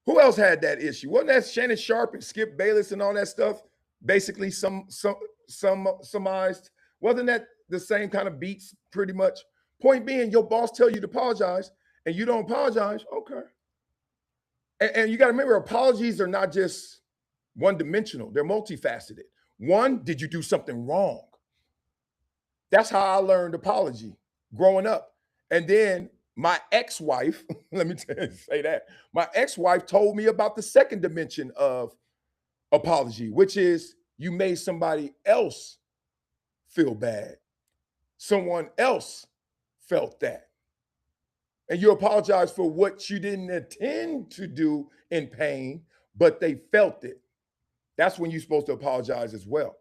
S1: Who else had that issue? Wasn't that Shannon Sharp and Skip Bayless and all that stuff? Basically, summarized. Wasn't that the same kind of beats, pretty much? Point being, your boss tell you to apologize, and you don't apologize. Okay. And you got to remember, apologies are not just one-dimensional. They're multifaceted. One, did you do something wrong? That's how I learned apology growing up. And then my ex-wife, let me say that, my ex-wife told me about the second dimension of apology, which is you made somebody else feel bad. Someone else felt that. And you apologize for what you didn't intend to do in pain, but they felt it. That's when you're supposed to apologize as well.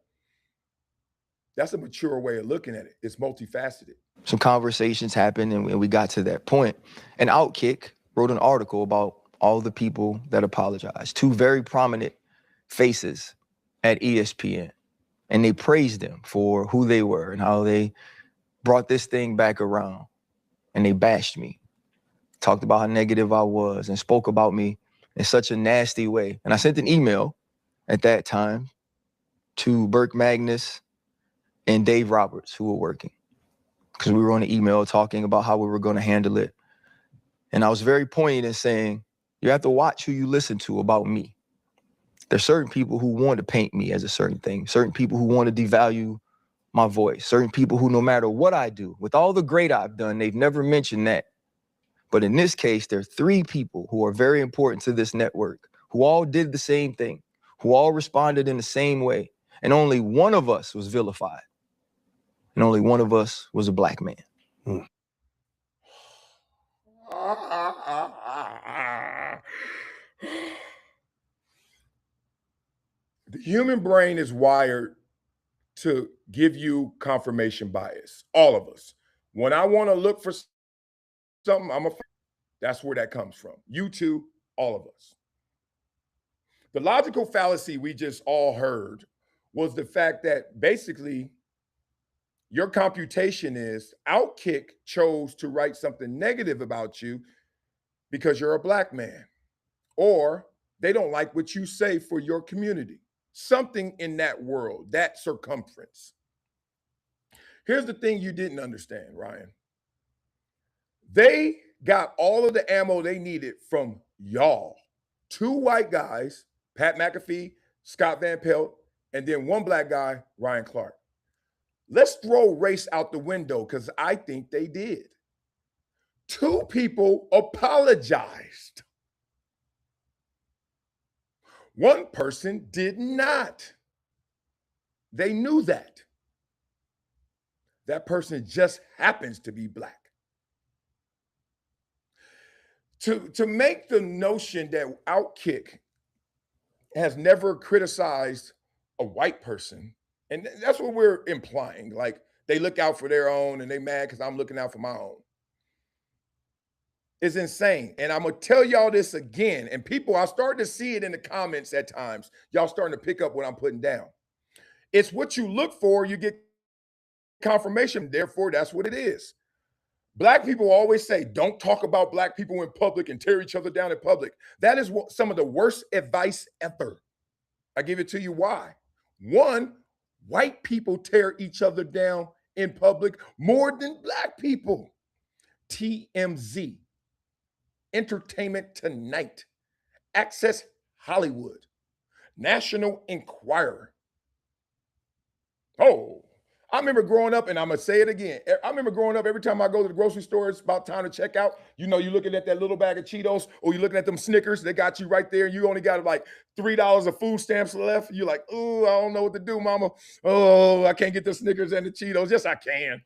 S1: That's a mature way of looking at it. It's multifaceted.
S3: Some conversations happened and we got to that point. And Outkick wrote an article about all the people that apologized. Two very prominent faces at ESPN. And they praised them for who they were and how they brought this thing back around. And they bashed me, talked about how negative I was and spoke about me in such a nasty way. And I sent an email at that time to Burke Magnus and Dave Roberts, who were working, because we were on an email talking about how we were going to handle it. And I was very poignant in saying, you have to watch who you listen to about me. There's certain people who want to paint me as a certain thing, certain people who want to devalue my voice, certain people who, no matter what I do, with all the great I've done, they've never mentioned that. But in this case, there are three people who are very important to this network, who all did the same thing, who all responded in the same way. And only one of us was vilified. And only one of us was a black man.
S1: The human brain is wired to give you confirmation bias. All of us. When I want to look for something, that's where that comes from. You too, all of us. The logical fallacy we just all heard was the fact that basically your computation is Outkick chose to write something negative about you because you're a black man, or they don't like what you say for your community. Something in that world, that circumference. Here's the thing you didn't understand, Ryan. They got all of the ammo they needed from y'all. 2 white guys, Pat McAfee, Scott Van Pelt, and then 1 black guy, Ryan Clark. Let's throw race out the window because I think they did. 2 people apologized. 1 person did not. They knew that. That person just happens to be black. To make the notion that Outkick has never criticized a white person, and that's what we're implying, like they look out for their own and they mad because I'm looking out for my own, is insane. And I'm going to tell y'all this again, and people, I starting to see it in the comments at times. Y'all starting to pick up what I'm putting down. It's what you look for, you get confirmation. Therefore, that's what it is. Black people always say, don't talk about black people in public and tear each other down in public. That is some of the worst advice ever. I give it to you why. 1, white people tear each other down in public more than black people. TMZ, Entertainment Tonight, Access Hollywood, National Enquirer. Oh, I remember growing up, and I'm going to say it again. I remember growing up, every time I go to the grocery store, it's about time to check out. You know, you're looking at that little bag of Cheetos, or you're looking at them Snickers. They got you right there. You only got like $3 of food stamps left. You're like, oh, I don't know what to do, mama. Oh, I can't get the Snickers and the Cheetos. Yes, I can.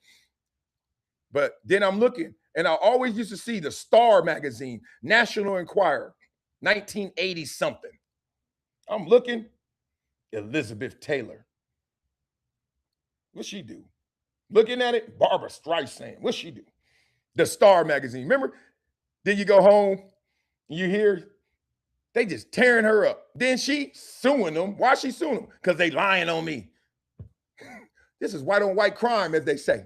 S1: But then I'm looking, and I always used to see the Star magazine, National Enquirer, 1980 something. I'm looking, Elizabeth Taylor. What'd she do? Looking at it, Barbara Streisand. What'd she do? The Star magazine. Remember? Then you go home, and you hear they just tearing her up. Then she suing them. Why she suing them? Because they lying on me. This is white on white crime, as they say.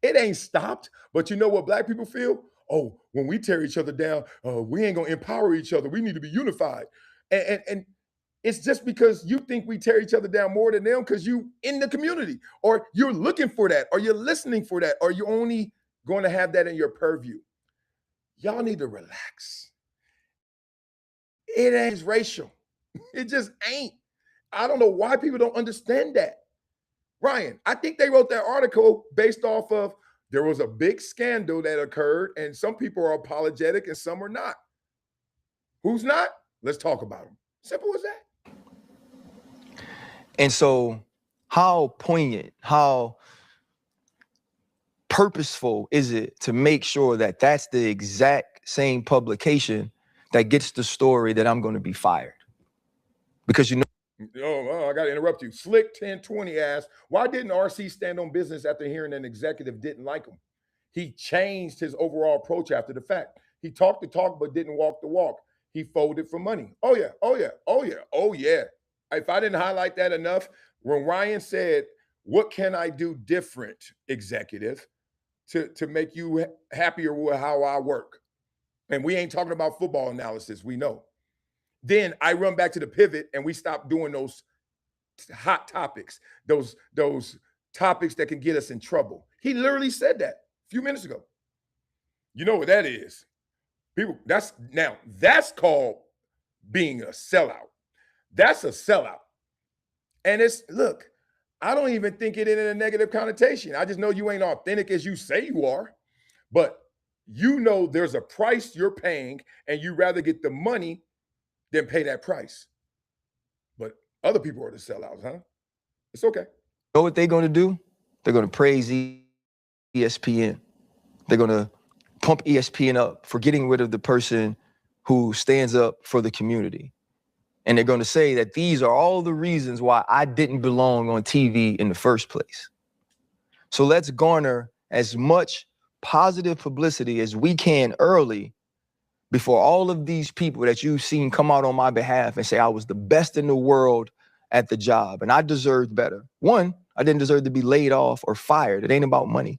S1: It ain't stopped. But you know what black people feel? Oh, when we tear each other down, we ain't gonna empower each other. We need to be unified. And it's just because you think we tear each other down more than them because you in the community, or you're looking for that, or you're listening for that, or you're only going to have that in your purview. Y'all need to relax. It ain't racial. It just ain't. I don't know why people don't understand that. Ryan, I think they wrote that article based off of there was a big scandal that occurred, and some people are apologetic and some are not. Who's not? Let's talk about them. Simple as that.
S3: And so how poignant, how purposeful is it to make sure that that's the exact same publication that gets the story that I'm going to be fired? Because you know.
S1: Oh, I got to interrupt you. Slick 1020 asked, why didn't RC stand on business after hearing an executive didn't like him? He changed his overall approach after the fact. He talked the talk, but didn't walk the walk. He folded for money. Oh, yeah. Oh, yeah. Oh, yeah. Oh, yeah. If I didn't highlight that enough, when Ryan said, what can I do different, executive, to make you happier with how I work? And we ain't talking about football analysis. We know. Then I run back to the pivot and we stop doing those hot topics, those topics that can get us in trouble. He literally said that a few minutes ago. You know what that is? People, that's called being a sellout. That's a sellout. And look, I don't even think it in a negative connotation. I just know you ain't authentic as you say you are, but you know there's a price you're paying and you rather get the money than pay that price. But other people are the sellouts, huh? It's okay.
S3: You know what they're going to do? They're going to praise ESPN. They're going to pump ESPN up for getting rid of the person who stands up for the community. And they're going to say that these are all the reasons why I didn't belong on TV in the first place. So let's garner as much positive publicity as we can early before all of these people that you've seen come out on my behalf and say I was the best in the world at the job and I deserved better. One, I didn't deserve to be laid off or fired. It ain't about money.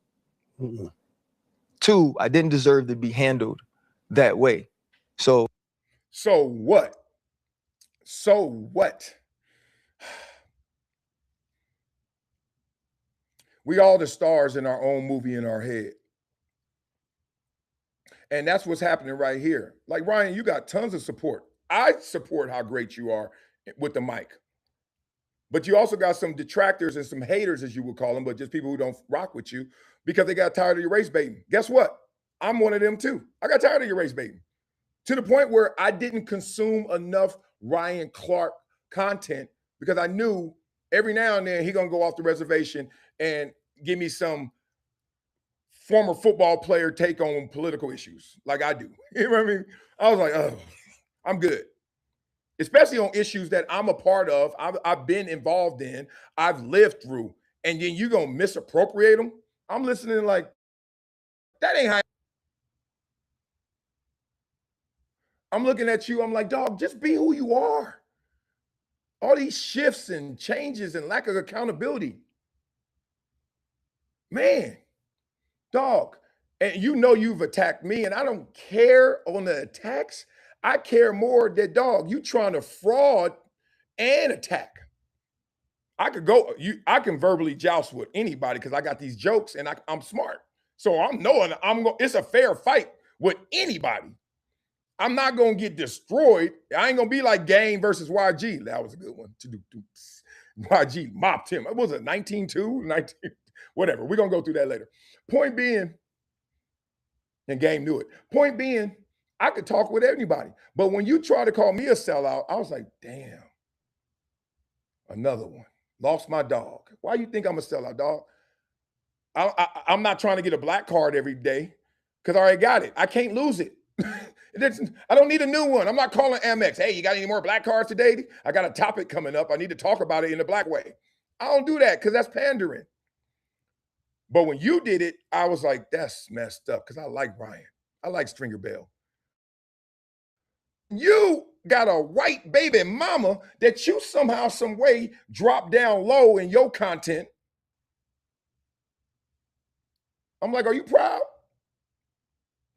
S4: Mm-hmm.
S3: Two, I didn't deserve to be handled that way. So
S1: what? So what? We all the stars in our own movie in our head. And that's what's happening right here. Like, Ryan, you got tons of support. I support how great you are with the mic. But you also got some detractors and some haters, as you would call them, but just people who don't rock with you because they got tired of your race baiting. Guess what? I'm one of them too. I got tired of your race baiting to the point where I didn't consume enough Ryan Clark content because I knew every now and then he gonna go off the reservation and give me some former football player take on political issues like I do. You know what I mean? I was like, oh, I'm good. Especially on issues that I'm a part of, I've been involved in, I've lived through, and then you gonna misappropriate them? I'm listening like, that ain't how. I'm looking at you, I'm like, dog, just be who you are. All these shifts and changes and lack of accountability. Man, dog, and you know you've attacked me, and I don't care on the attacks. I care more that, dog, you trying to fraud and attack. I can verbally joust with anybody because I got these jokes and I'm smart. So I'm knowing it's a fair fight with anybody. I'm not going to get destroyed. I ain't going to be like Game versus YG. That was a good one. YG mopped him. What was it, 19-2? 19, whatever. We're going to go through that later. Point being, and Game knew it. Point being, I could talk with anybody. But when you try to call me a sellout, I was like, damn. Another one. Lost my dog. Why you think I'm a sellout, dog? I'm not trying to get a black card every day because I already got it. I can't lose it. I don't need a new one. I'm not calling Amex. Hey, you got any more black cards today? I got a topic coming up. I need to talk about it in a black way. I don't do that because that's pandering. But when you did it, I was like, that's messed up because I like Ryan. I like Stringer Bell. You got a white baby mama that you somehow, some way drop down low in your content. I'm like, are you proud?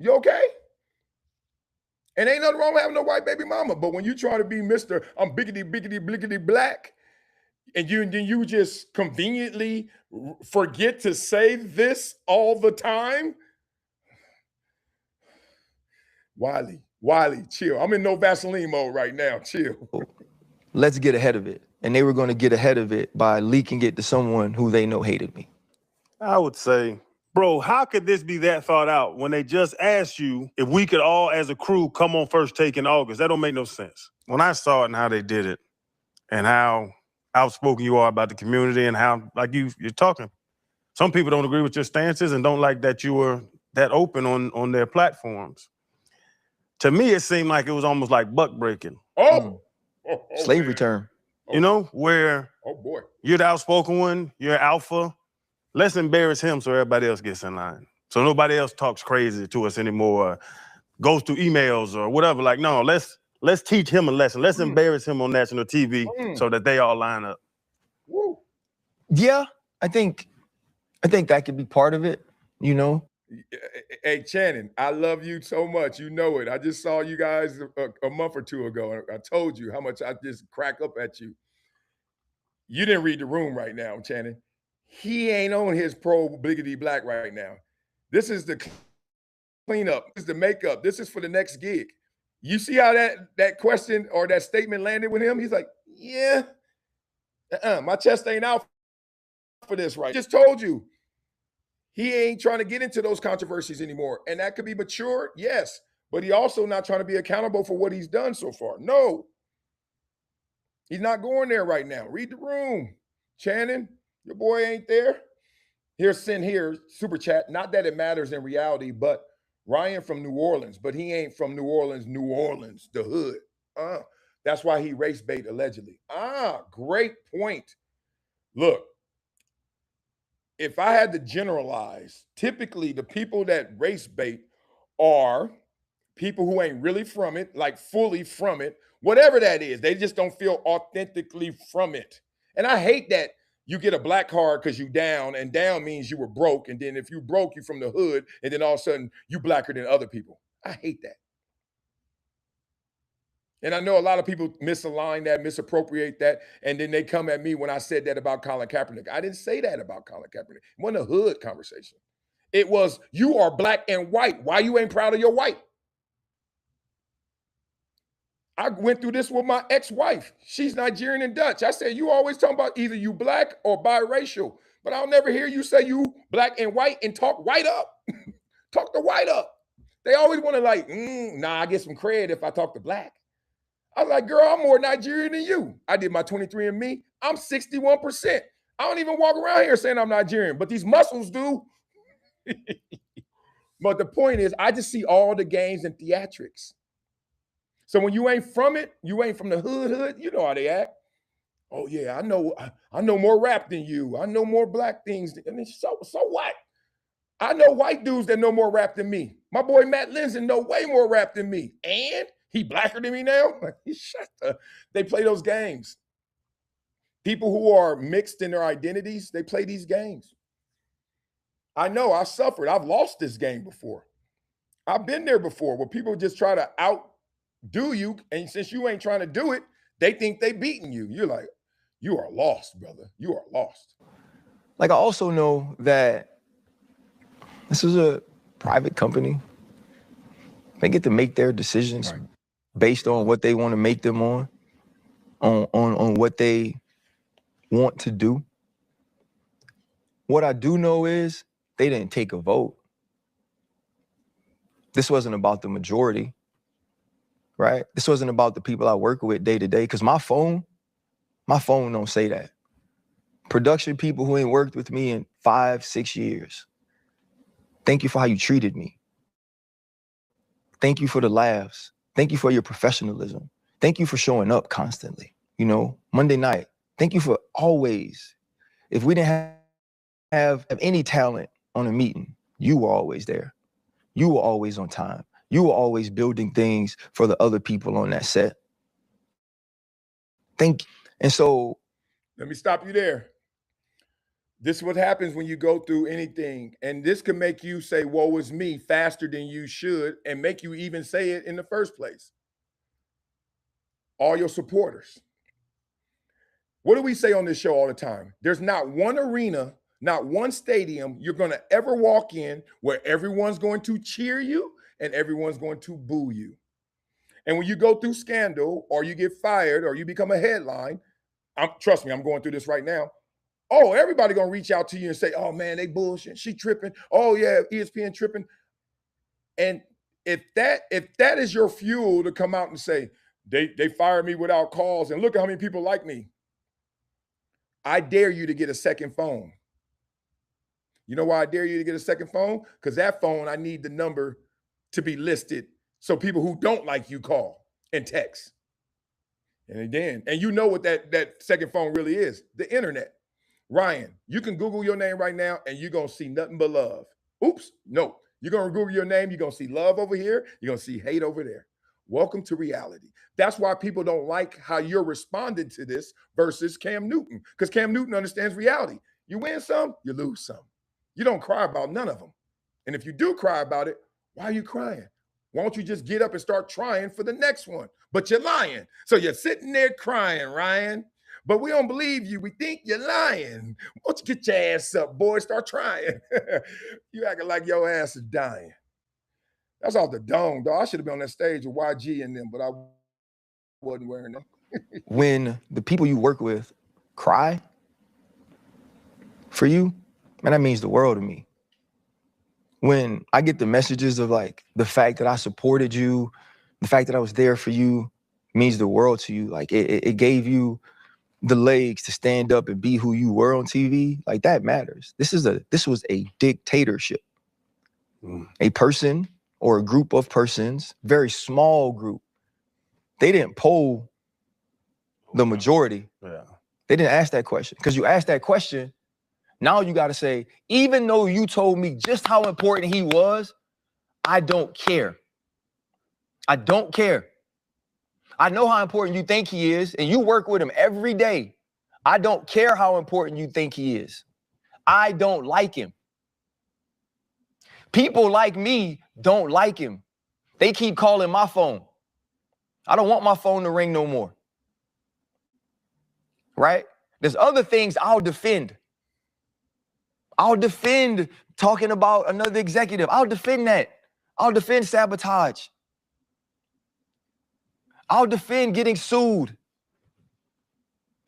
S1: You okay? And ain't nothing wrong with having no white baby mama. But when you try to be Mr. I'm biggity, biggity, blickety black, and you just conveniently forget to say this all the time. Wiley, chill. I'm in no Vaseline mode right now. Chill.
S3: let's get ahead of it. And they were going to get ahead of it by leaking it to someone who they know hated me.
S4: I would say, bro, how could this be that thought out when they just asked you if we could all, as a crew, come on First Take in August? That don't make no sense. When I saw it and how they did it and how outspoken you are about the community and how, like you're talking, some people don't agree with your stances and don't like that you were that open on their platforms. To me, it seemed like it was almost like buck breaking.
S3: Slavery term.
S4: You know, where
S1: boy,
S4: you're the outspoken one, you're alpha. Let's embarrass him so everybody else gets in line. So nobody else talks crazy to us anymore, goes through emails or whatever. Like, no, let's teach him a lesson. Let's embarrass him on national TV so that they all line up.
S1: Woo.
S3: Yeah, I think that could be part of it, you know?
S1: Hey, Channing, I love you so much. You know it. I just saw you guys a month or two ago. I told you how much I just crack up at you. You didn't read the room right now, Channing. He ain't on his pro bliggity black right now. This is the cleanup. This is the makeup. This is for the next gig. You see how that question or that statement landed with him? He's like, yeah, my chest ain't out for this right. Just told you. He ain't trying to get into those controversies anymore. And that could be mature, yes. But he also not trying to be accountable for what he's done so far. No. He's not going there right now. Read the room. Channing, your boy ain't there. Here's Sin here, super chat. Not that it matters in reality, but Ryan from New Orleans. But he ain't from New Orleans, the hood. That's why he race bait allegedly. Great point. Look, if I had to generalize, typically the people that race bait are people who ain't really from it, like fully from it, whatever that is. They just don't feel authentically from it. And I hate that you get a black card because you down, and down means you were broke. And then if you broke, you from the hood, and then all of a sudden you blacker than other people. I hate that. And I know a lot of people misalign that, misappropriate that, and then they come at me when I said that about Colin Kaepernick. I didn't say that about Colin Kaepernick. It wasn't a hood conversation. It was, you are black and white. Why you ain't proud of your white? I went through this with my ex-wife. She's Nigerian and Dutch. I said, you always talking about either you black or biracial, but I'll never hear you say you black and white and talk white up. Talk the white up. They always want to like, I get some credit if I talk to black. I was like, girl, I'm more Nigerian than you. I did my 23andMe. I'm 61%. I don't even walk around here saying I'm Nigerian, but these muscles do. But the point is, I just see all the games and theatrics. So when you ain't from it, you ain't from the hood, you know how they act. Oh yeah, I know more rap than you. I know more black things. I mean, so what? I know white dudes that know more rap than me. My boy Matt Linson know way more rap than me. And he blacker than me now? Shut up. They play those games. People who are mixed in their identities, they play these games. I know, I suffered. I've lost this game before. I've been there before where people just try to outdo you, and since you ain't trying to do it, they think they beating you. You're like, you are lost, brother. You are lost.
S3: Like, I also know that this is a private company. They get to make their decisions based on what they want to make them on what they want to do. What I do know is they didn't take a vote. This wasn't about the majority, right? This wasn't about the people I work with day to day, because my phone don't say that. Production people who ain't worked with me in 5-6 years, thank you for how you treated me. Thank you for the laughs. Thank you for your professionalism. Thank you for showing up constantly. You know, Monday night, thank you for always. If we didn't have any talent on a meeting, you were always there. You were always on time. You were always building things for the other people on that set. And so,
S1: let me stop you there. This is what happens when you go through anything. And this can make you say, woe is me, faster than you should, and make you even say it in the first place. All your supporters. What do we say on this show all the time? There's not one arena, not one stadium you're going to ever walk in where everyone's going to cheer you and everyone's going to boo you. And when you go through scandal or you get fired or you become a headline, trust me, I'm going through this right now. Oh, everybody gonna reach out to you and say, oh man, they bullshit, she tripping. Oh yeah, ESPN tripping. And if that is your fuel to come out and say, they fired me without cause, and look at how many people like me, I dare you to get a second phone. You know why I dare you to get a second phone? Because that phone, I need the number to be listed so people who don't like you call and text. And again, and you know what that second phone really is, the internet. Ryan, you can Google your name right now and you're going to see nothing but love. Oops, no. You're going to Google your name, you're going to see love over here, you're going to see hate over there. Welcome to reality. That's why people don't like how you're responding to this versus Cam Newton, because Cam Newton understands reality. You win some, you lose some. You don't cry about none of them. And if you do cry about it, why are you crying? Why don't you just get up and start trying for the next one? But you're lying. So you're sitting there crying, Ryan. But we don't believe you. We think you're lying. Why don't you get your ass up, boy? Start trying. You acting like your ass is dying. That's off the dome, dog. I should have been on that stage with YG and them, but I wasn't wearing them.
S3: When the people you work with cry for you, man, that means the world to me. When I get the messages of like the fact that I supported you, the fact that I was there for you means the world to you. Like it gave you the legs to stand up and be who you were on TV. Like that matters. This was a dictatorship. A person or a group of persons, very small group. They didn't poll the majority, they didn't ask that question. Because you asked that question, now you got to say, even though you told me just how important he was, I don't care. I don't care. I know how important you think he is, and you work with him every day. I don't care how important you think he is. I don't like him. People like me don't like him. They keep calling my phone. I don't want my phone to ring no more. Right? There's other things I'll defend. I'll defend talking about another executive. I'll defend that. I'll defend sabotage. I'll defend getting sued.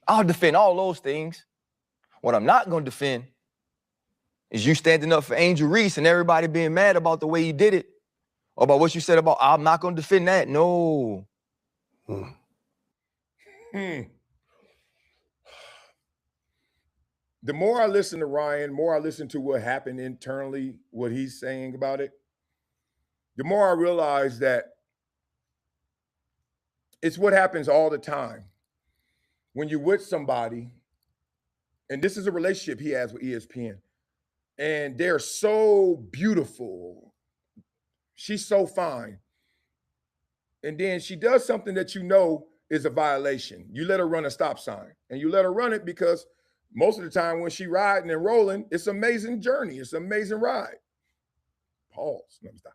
S3: I'll defend all those things. What I'm not going to defend is you standing up for Angel Reese and everybody being mad about the way he did it, or about what you said about, I'm not going to defend that. No.
S1: The more I listen to Ryan, more I listen to what happened internally, what he's saying about it, the more I realize that it's what happens all the time. When you're with somebody, and this is a relationship he has with ESPN, and they're so beautiful. She's so fine. And then she does something that you know is a violation. You let her run a stop sign, and you let her run it because most of the time when she riding and rolling, it's an amazing journey. It's an amazing ride. Pause. No, stop.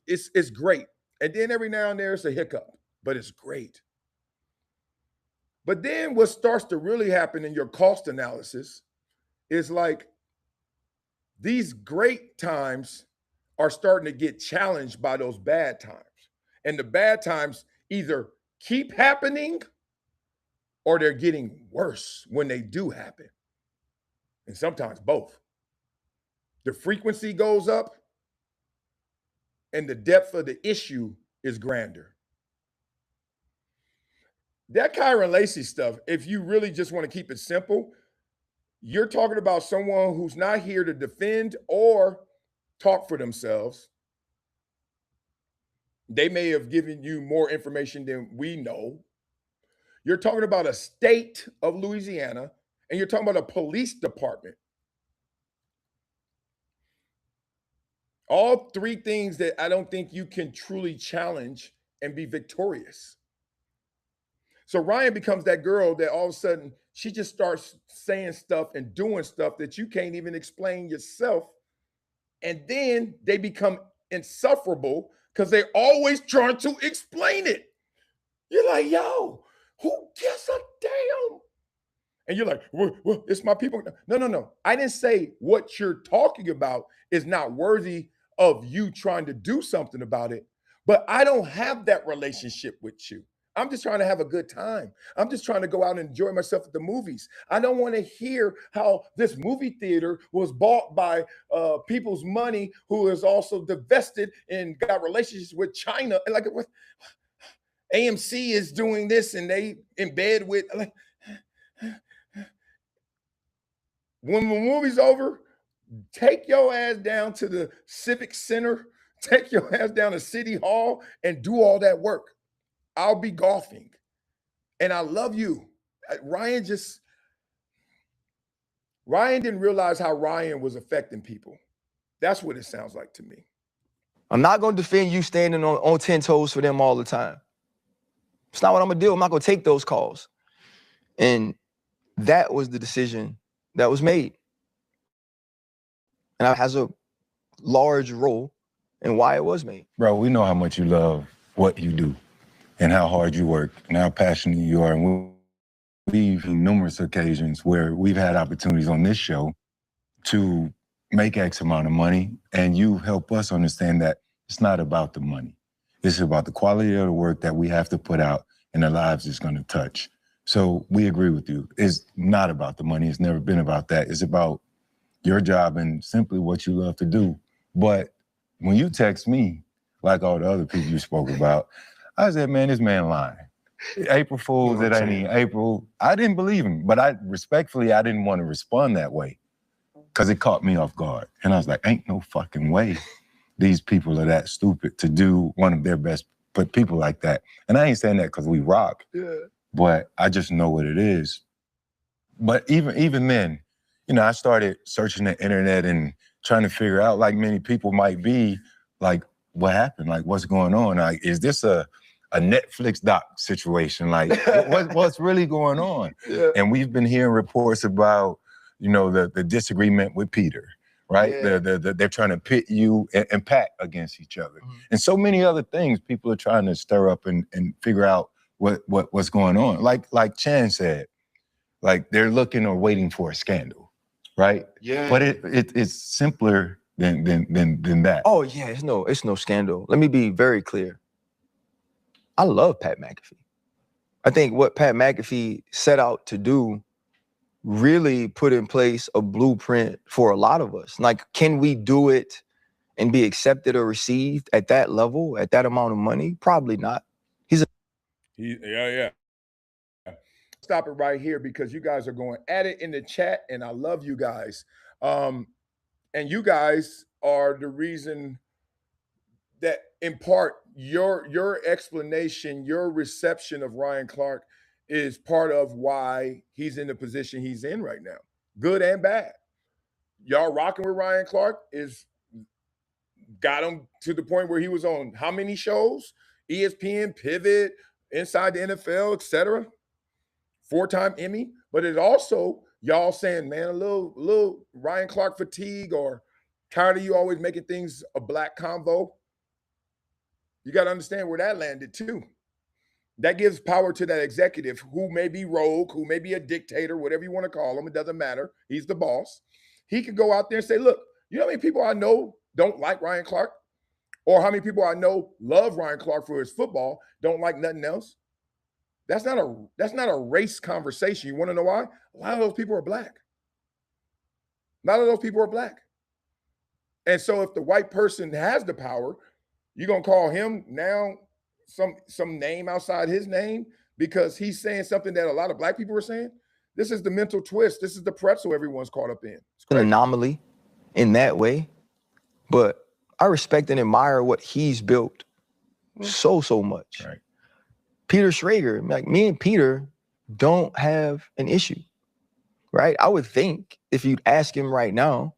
S1: It's great. And then every now and then it's a hiccup, but it's great. But then what starts to really happen in your cost analysis is like these great times are starting to get challenged by those bad times. And the bad times either keep happening or they're getting worse when they do happen. And sometimes both. The frequency goes up and the depth of the issue is grander. That Kyron Lacey stuff, if you really just want to keep it simple, you're talking about someone who's not here to defend or talk for themselves. They may have given you more information than we know. You're talking about a state of Louisiana, and you're talking about a police department. All three things that I don't think you can truly challenge and be victorious. So Ryan becomes that girl that all of a sudden she just starts saying stuff and doing stuff that you can't even explain yourself. And then they become insufferable because they're always trying to explain it. You're like, yo, who gives a damn? And you're like, well, it's my people. No. I didn't say what you're talking about is not worthy of you trying to do something about it, but I don't have that relationship with you. I'm just trying to have a good time. I'm just trying to go out and enjoy myself at the movies. I don't want to hear how this movie theater was bought by people's money who is also divested and got relationships with China. And like what AMC is doing this and they in bed with. Like, when the movie's over, take your ass down to the Civic Center, take your ass down to City Hall and do all that work. I'll be golfing. And I love you. Ryan didn't realize how Ryan was affecting people. That's what it sounds like to me.
S3: I'm not going to defend you standing on 10 toes for them all the time. It's not what I'm going to do. I'm not going to take those calls. And that was the decision that was made. And it has a large role in why it was made.
S2: Bro, we know how much you love what you do and how hard you work and how passionate you are. And we've had numerous occasions where we've had opportunities on this show to make X amount of money, and you help us understand that it's not about the money. It's about the quality of the work that we have to put out and the lives it's going to touch. So we agree with you. It's not about the money. It's never been about that. It's about your job and simply what you love to do. But when you text me, like all the other people you spoke about, I said, man, this man lying. April Fools, it ain't even April. I didn't believe him, but I didn't want to respond that way because it caught me off guard. And I was like, ain't no fucking way these people are that stupid to do one of their best, but people like that. And I ain't saying that because we rock.
S3: Yeah.
S2: but I just know what it is. But even then, you know, I started searching the internet and trying to figure out, like many people might be, like, what happened? Like, what's going on? Like, is this a Netflix doc situation? Like, what's really going on?
S3: Yeah.
S2: And we've been hearing reports about, you know, the disagreement with Peter, right?
S3: Yeah.
S2: They're trying to pit you and Pat against each other.
S3: Mhm.
S2: And so many other things people are trying to stir up and figure out what's going on. Like Chan said, like they're looking or waiting for a scandal, right?
S3: Yeah.
S2: But it's simpler than that.
S3: Oh yeah, it's no scandal. Let me be very clear. I love Pat McAfee. I think what Pat McAfee set out to do really put in place a blueprint for a lot of us. Like, can we do it and be accepted or received at that level, at that amount of money? Probably not.
S1: Yeah. Stop it right here because you guys are going at it in the chat, and I love you guys. And you guys are the reason that, in part, your explanation, your reception of Ryan Clark is part of why he's in the position he's in right now, good and bad. Y'all rocking with Ryan Clark is got him to the point where he was on how many shows? ESPN, Pivot, Inside the NFL, etc. 4-time Emmy. But it also y'all saying, man, a little Ryan Clark fatigue or tired of you always making things a black convo. You got to understand where that landed too. That gives power to that executive who may be rogue, who may be a dictator, whatever you want to call him. It doesn't matter. He's the boss. He can go out there and say, look, you know how many people I know don't like Ryan Clark? Or how many people I know love Ryan Clark for his football, don't like nothing else? That's not a race conversation. You want to know why? A lot of those people are black. A lot of those people are black. And so if the white person has the power, you're going to call him now some name outside his name because he's saying something that a lot of black people are saying? This is the mental twist. This is the pretzel everyone's caught up in. It's
S3: an anomaly in that way, but I respect and admire what he's built so much.
S2: Right.
S3: Peter Schrager, like me and Peter don't have an issue, right? I would think if you'd ask him right now,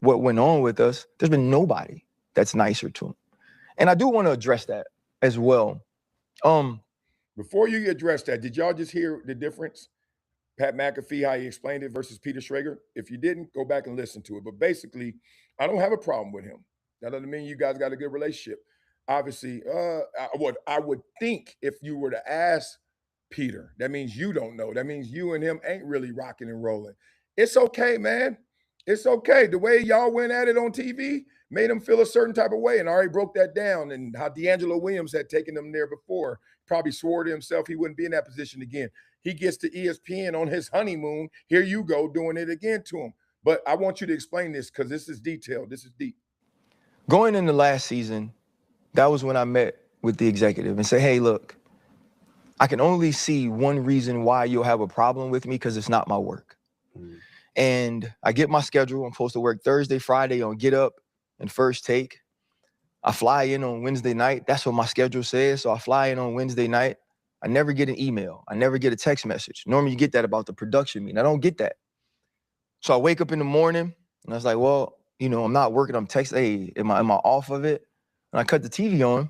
S3: what went on with us, there's been nobody that's nicer to him. And I do want to address that as well.
S1: Before you address that, did y'all just hear the difference? Pat McAfee, how he explained it versus Peter Schrager? If you didn't, go back and listen to it. But basically, I don't have a problem with him. That doesn't mean you guys got a good relationship. Obviously, I would think if you were to ask Peter, that means you don't know. That means you and him ain't really rocking and rolling. It's okay, man. It's okay. The way y'all went at it on TV made him feel a certain type of way, and I already broke that down, and how D'Angelo Williams had taken him there before. Probably swore to himself he wouldn't be in that position again. He gets to ESPN on his honeymoon. Here you go, doing it again to him. But I want you to explain this because this is detailed. This is deep.
S3: Going into last season, that was when I met with the executive and said, hey, look, I can only see one reason why you'll have a problem with me because it's not my work. And I get my schedule. I'm supposed to work Thursday, Friday on Get Up and First Take. I fly in on Wednesday night. That's what my schedule says. So I fly in on Wednesday night. I never get an email. I never get a text message. Normally you get that about the production meeting. I don't get that. So I wake up in the morning and I was like, well, you know, I'm not working. I'm texting, hey, am I off of it? And I cut the TV on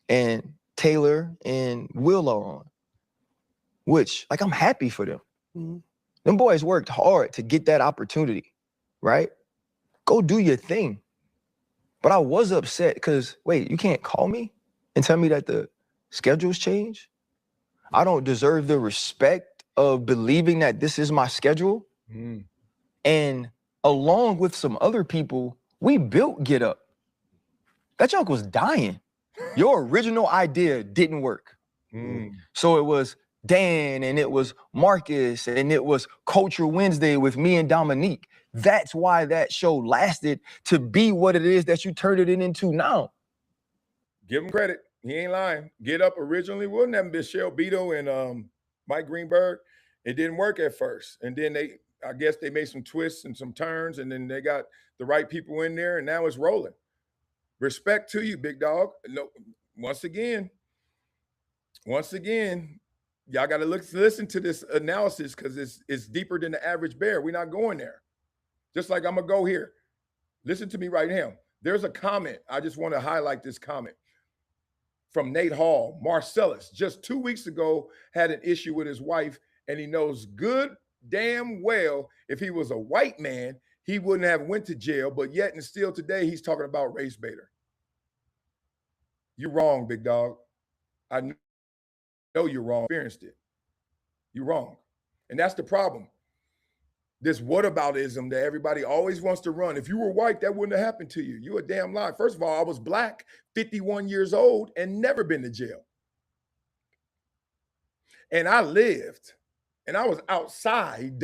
S3: and Taylor and Will are on, which, like, I'm happy for them. Mm-hmm. Them boys worked hard to get that opportunity, right? Go do your thing. But I was upset because, wait, you can't call me and tell me that the schedule's changed? I don't deserve the respect of believing that this is my schedule. Mm. And along with some other people, we built Get Up. That junk was dying. Your original idea didn't work. Mm. So it was Dan and it was Marcus and it was Culture Wednesday with me and Dominique. That's why that show lasted to be what it is that you turned it into now.
S1: Give him credit. He ain't lying. Get Up originally wouldn't have been Shell Beto and Mike Greenberg. It didn't work at first. And then I guess they made some twists and some turns, and then they got the right people in there, and now it's rolling. Respect to you, big dog. No, once again, Once again, y'all got to listen to this analysis because it's deeper than the average bear. We're not going there. Just like I'm going to go here. Listen to me right now. There's a comment. I just want to highlight this comment from Nate Hall. Marcellus, just 2 weeks ago, had an issue with his wife, and he knows good damn well if he was a white man, he wouldn't have went to jail, but yet and still today, he's talking about race baiter. You're wrong, big dog. I know you're wrong. Experienced it. You're wrong. And that's the problem. This whataboutism that everybody always wants to run. If you were white, that wouldn't have happened to you. You a damn lie. First of all, I was black, 51 years old, and never been to jail. And I lived, and I was outside.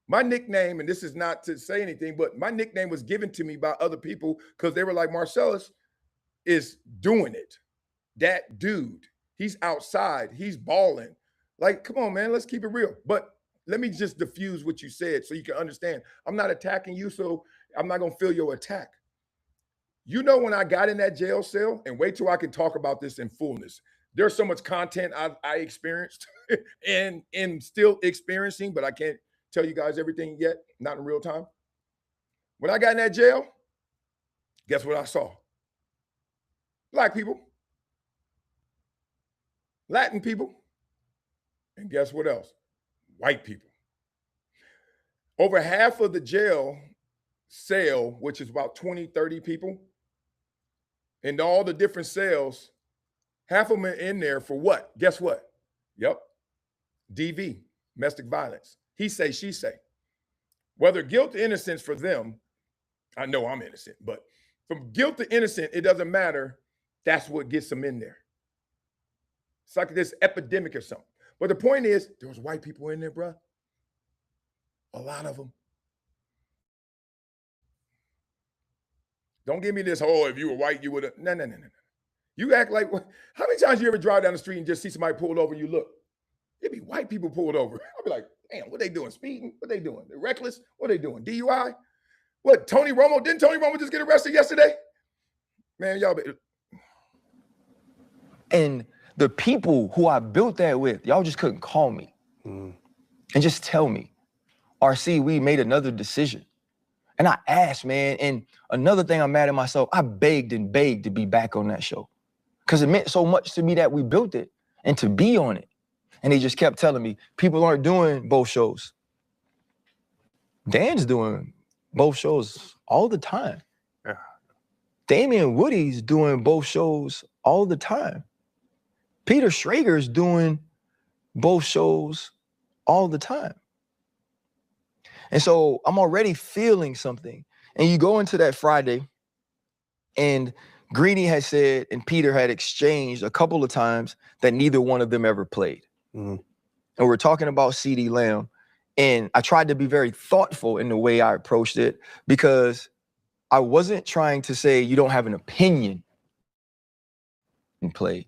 S1: My nickname, and this is not to say anything, but my nickname was given to me by other people because they were like, Marcellus is doing it. That dude, he's outside, he's balling. Like, come on, man, let's keep it real. But let me just diffuse what you said so you can understand. I'm not attacking you, so I'm not going to feel your attack. You know, when I got in that jail cell, and wait till I can talk about this in fullness. There's so much content I experienced and still experiencing, but I can't tell you guys everything yet, not in real time. When I got in that jail, guess what I saw? Black people, Latin people, and guess what else? White people. Over half of the jail cell, which is about 20, 30 people, and all the different cells, half of them are in there for what? Guess what? Yep. DV, domestic violence. He say, she say. Whether guilt or innocence for them, I know I'm innocent, but from guilt to innocent, it doesn't matter. That's what gets them in there. It's like this epidemic or something. But the point is, there was white people in there, bro. A lot of them. Don't give me this, oh, if you were white, you would have. No. You act like, how many times you ever drive down the street and just see somebody pulled over and you look? It'd be white people pulled over. I'll be like, damn, what they doing? Speeding? What they doing? They're reckless? What they doing? DUI? What, Tony Romo? Didn't Tony Romo just get arrested yesterday? Man, y'all be.
S3: And the people who I built that with, y'all just couldn't call me and just tell me, RC, we made another decision. And I asked, man, and another thing I'm mad at myself, I begged and begged to be back on that show because it meant so much to me that we built it and to be on it. And they just kept telling me, people aren't doing both shows. Dan's doing both shows all the time. Yeah. Damian Woody's doing both shows all the time. Peter Schrager's doing both shows all the time. And so I'm already feeling something. And you go into that Friday, and Greeny had said, and Peter had exchanged a couple of times that neither one of them ever played. Mm-hmm. And we're talking about CeeDee Lamb. And I tried to be very thoughtful in the way I approached it because I wasn't trying to say you don't have an opinion in play.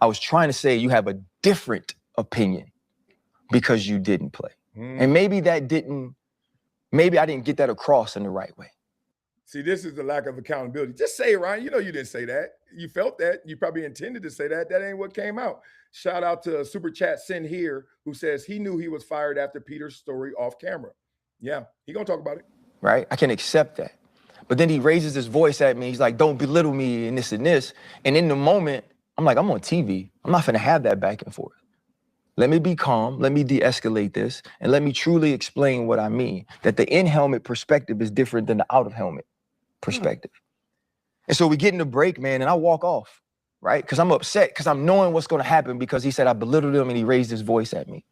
S3: I was trying to say you have a different opinion because you didn't play. And maybe I didn't get that across in the right way.
S1: See, this is the lack of accountability. Just say it, Ryan. You know you didn't say that. You felt that. You probably intended to say that. That ain't what came out. Shout out to Super Chat Sin here, who says he knew he was fired after Peter's story off camera. Yeah, he gonna talk about it.
S3: Right? I can accept that. But then he raises his voice at me. He's like, don't belittle me and this and this. And in the moment, I'm like, I'm on TV. I'm not gonna have that back and forth. Let me be calm. Let me de-escalate this. And let me truly explain what I mean. That the in-helmet perspective is different than the out-of-helmet perspective. And so we get in the break, man, and I walk off, right? Because I'm upset because I'm knowing what's going to happen because he said I belittled him and he raised his voice at me.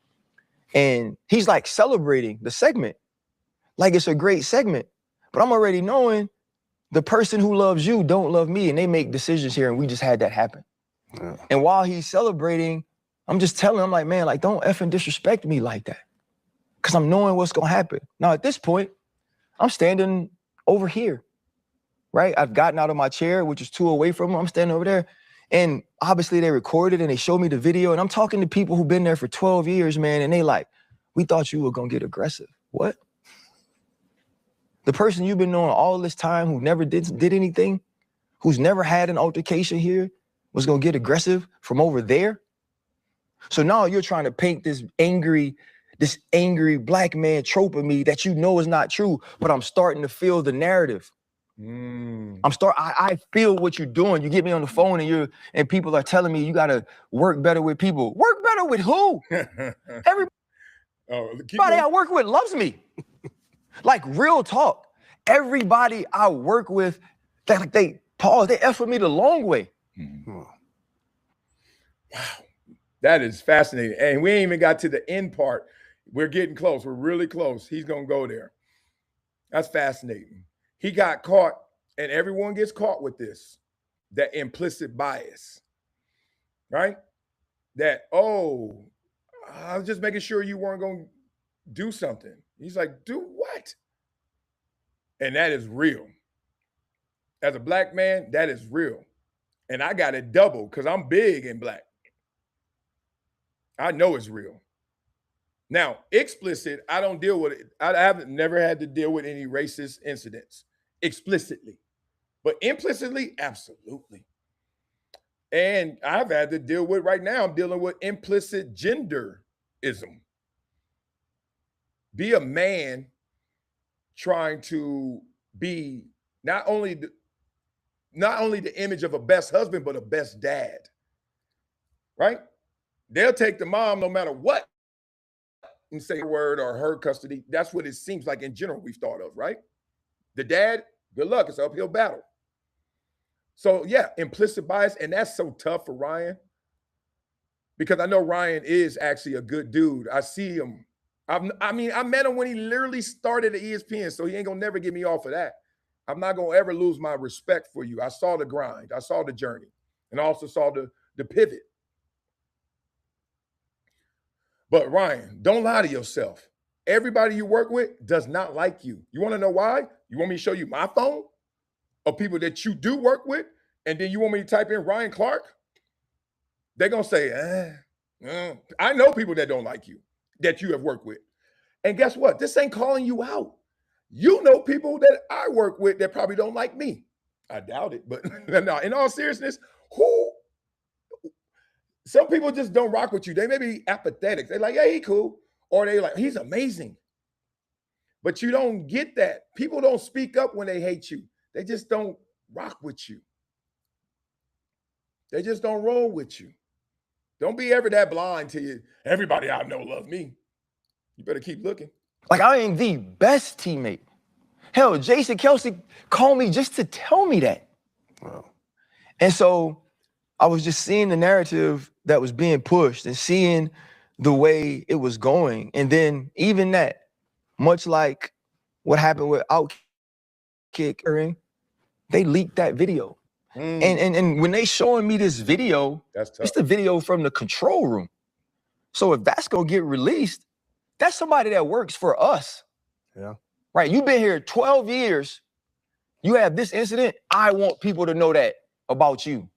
S3: And he's like celebrating the segment like it's a great segment. But I'm already knowing the person who loves you don't love me, and they make decisions here, and we just had that happen. Yeah. And while he's celebrating, I'm just telling him, like, man, like, don't effing disrespect me like that. Because I'm knowing what's going to happen. Now, at this point, I'm standing over here, right? I've gotten out of my chair, which is 2 away from him. I'm standing over there. And obviously, they recorded and they showed me the video. And I'm talking to people who've been there for 12 years, man. And they like, we thought you were going to get aggressive. What? The person you've been knowing all this time who never did anything, who's never had an altercation here, was going to get aggressive from over there? So now you're trying to paint this angry black man trope of me that you know is not true, but I'm starting to feel the narrative. I feel what you're doing. You get me on the phone and people are telling me you gotta work better with people. Work better with who? Everybody I work with loves me. Like real talk. Everybody I work with, they F with me the long way.
S1: Wow. That is fascinating. And we ain't even got to the end part. We're getting close. We're really close. He's going to go there. That's fascinating. He got caught, and everyone gets caught with this, that implicit bias, right? That, oh, I was just making sure you weren't going to do something. He's like, do what? And that is real. As a black man, that is real. And I got it double because I'm big and black. I know it's real. Now, explicit, I don't deal with it. I haven't never had to deal with any racist incidents explicitly. But implicitly, absolutely. And I've had to deal with, right now, I'm dealing with implicit genderism. Be a man trying to be not only the image of a best husband, but a best dad, right? They'll take the mom no matter what and say a word or her custody. That's what it seems like in general we've thought of, right? The dad, good luck, it's an uphill battle. So yeah, implicit bias, and that's so tough for Ryan because I know Ryan is actually a good dude. I see him. I met him when he literally started at ESPN, so he ain't gonna never get me off of that. I'm not gonna ever lose my respect for you. I saw the grind, I saw the journey, and I also saw the pivot. But Ryan, don't lie to yourself. Everybody you work with does not like you. You want to know why? You want me to show you my phone of people that you do work with, and then you want me to type in Ryan Clark? They're going to say, I know people that don't like you, that you have worked with. And guess what? This ain't calling you out. You know people that I work with that probably don't like me. I doubt it, but no, in all seriousness, some people just don't rock with you. They may be apathetic. They're like, yeah, he cool. Or they like, he's amazing. But you don't get that. People don't speak up when they hate you. They just don't rock with you. They just don't roll with you. Don't be ever that blind to you. Everybody I know love me. You better keep looking.
S3: Like, I ain't the best teammate. Hell, Jason Kelsey called me just to tell me that. Wow. And so I was just seeing the narrative that was being pushed and seeing the way it was going. And then even that, much like what happened with Outkick, they leaked that video. And when they showing me this video, it's the video from the control room. So if that's gonna get released, that's somebody that works for us. Yeah. Right, you've been here 12 years. You have this incident. I want people to know that about you.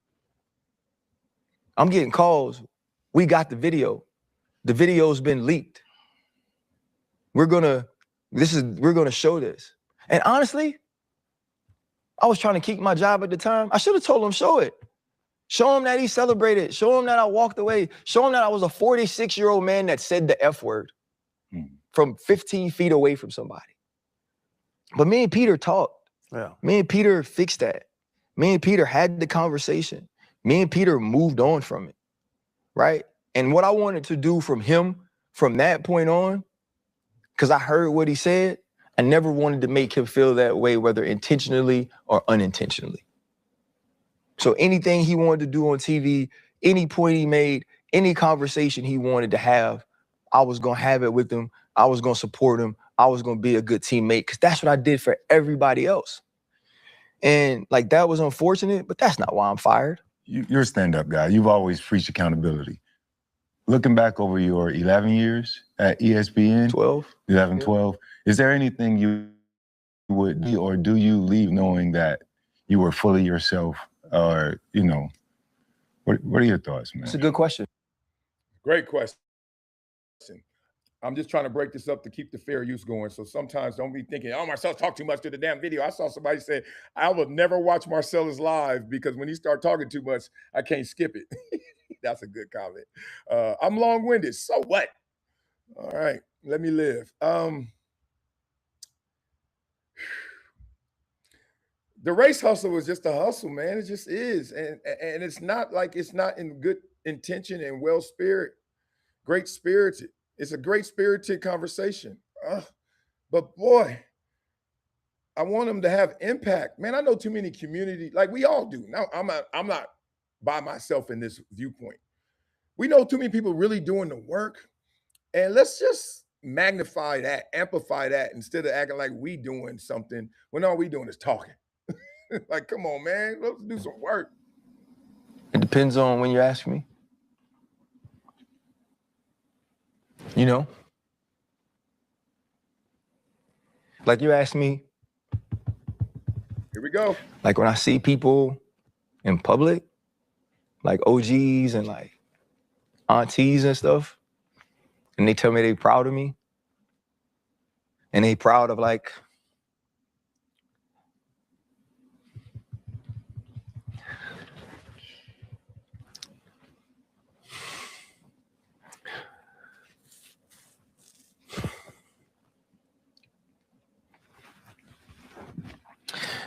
S3: I'm getting calls. We got the video. The video's been leaked. We're gonna show this. And honestly, I was trying to keep my job at the time. I should have told him, show it. Show him that he celebrated. Show him that I walked away. Show him that I was a 46-year-old man that said the F word from 15 feet away from somebody. But me and Peter talked. Yeah. Me and Peter fixed that. Me and Peter had the conversation. Me and Peter moved on from it, right? And what I wanted to do from him from that point on, because I heard what he said, I never wanted to make him feel that way, whether intentionally or unintentionally. So anything he wanted to do on TV, any point he made, any conversation he wanted to have, I was going to have it with him. I was going to support him. I was going to be a good teammate because that's what I did for everybody else. And like, that was unfortunate, but that's not why I'm fired.
S2: You're a stand-up guy. You've always preached accountability. Looking back over your 11 years at ESPN, 11, 12, is there anything you would do, or do you leave knowing that you were fully yourself? Or, you know, what are your thoughts, man?
S3: It's a good question.
S1: Great question. I'm just trying to break this up to keep the fair use going. So sometimes don't be thinking, oh, Marcellus talked too much to the damn video. I saw somebody say, I will never watch Marcellus live because when he starts talking too much, I can't skip it. That's a good comment. I'm long-winded. So what? All right, let me live. The race hustle is just a hustle, man. It just is. And it's not like it's not in good intention and well spirit, great spirited. It's a great spirited conversation. But boy, I want them to have impact. Man, I know too many community, like we all do. Now, I'm not by myself in this viewpoint. We know too many people really doing the work. And let's just magnify that, amplify that instead of acting like we doing something when all we doing is talking. Like, come on, man, let's do some work.
S3: It depends on when you ask me. You know? Like you asked me.
S1: Here we go.
S3: Like when I see people in public, like OGs and like aunties and stuff, and they tell me they proud of me, and they proud of like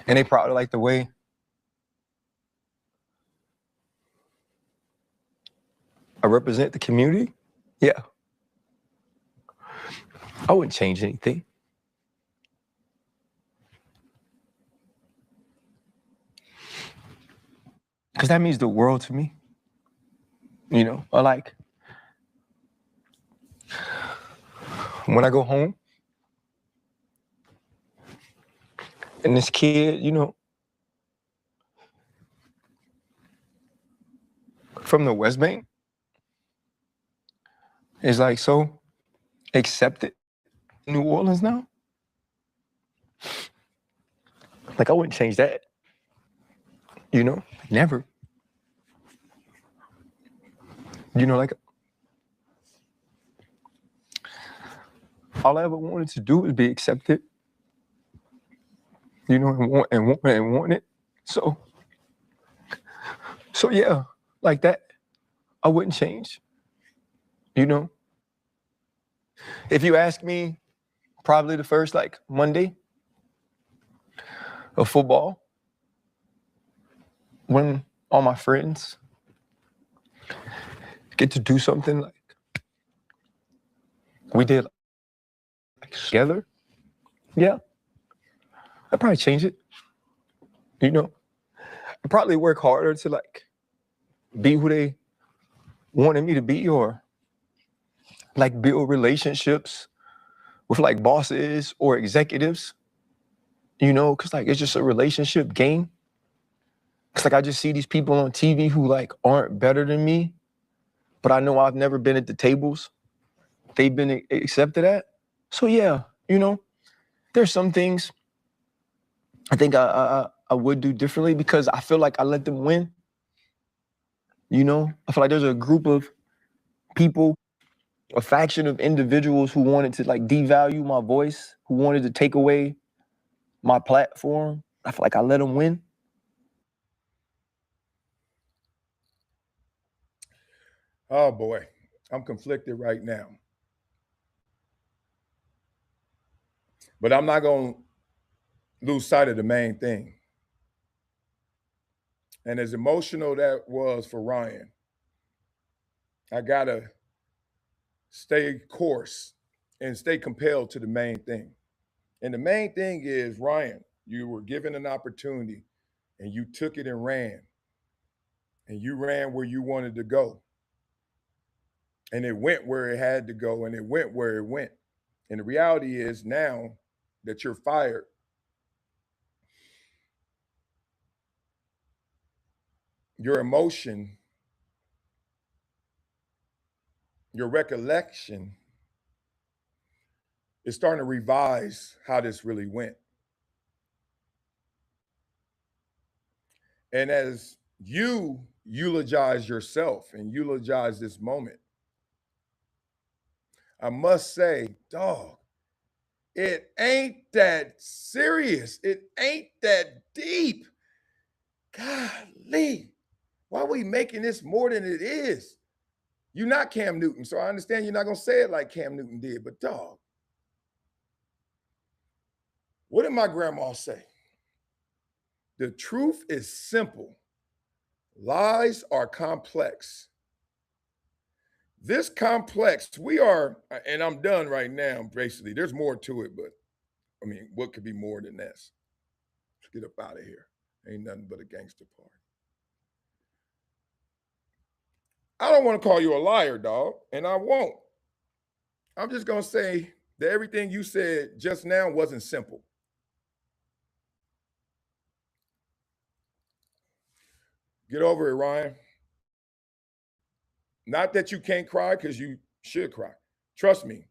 S3: and they proud of like the way I represent the community. Yeah. I wouldn't change anything. Because that means the world to me. You know, or like when I go home and this kid, you know, from the West Bank is like so accepted in New Orleans now. Like I wouldn't change that. You know, never. You know, like all I ever wanted to do was be accepted. You know, and want it. So yeah, like that, I wouldn't change. You know, if you ask me, probably the first like Monday of football, when all my friends get to do something like we did like, together, yeah, I'd probably change it. You know, I'd probably work harder to like be who they wanted me to be, or like build relationships with like bosses or executives, you know, because like it's just a relationship game. Because like I just see these people on TV who like aren't better than me, but I know I've never been at the tables they've been accepted at. So yeah, you know, there's some things I think I would do differently because I feel like I let them win. You know, I feel like there's a group of people, a faction of individuals who wanted to like devalue my voice, who wanted to take away my platform. I feel like I let them win.
S1: Oh boy, I'm conflicted right now. But I'm not going to lose sight of the main thing. And as emotional that was for Ryan, I got to stay course and stay compelled to the main thing. And the main thing is, Ryan, you were given an opportunity and you took it and ran. And you ran where you wanted to go. And it went where it had to go, and it went where it went. And the reality is now that you're fired, your emotion, your recollection is starting to revise how this really went. And as you eulogize yourself and eulogize this moment, I must say, dog, it ain't that serious. It ain't that deep. Golly. Why are we making this more than it is? You're not Cam Newton, so I understand you're not going to say it like Cam Newton did, but dog, what did my grandma say? The truth is simple. Lies are complex. This complex, we are, and I'm done right now, basically. There's more to it, but I mean, what could be more than this? Let's get up out of here. Ain't nothing but a gangster party. I don't want to call you a liar, dog, and I won't. I'm just going to say that everything you said just now wasn't simple. Get over it, Ryan. Not that you can't cry, because you should cry. Trust me.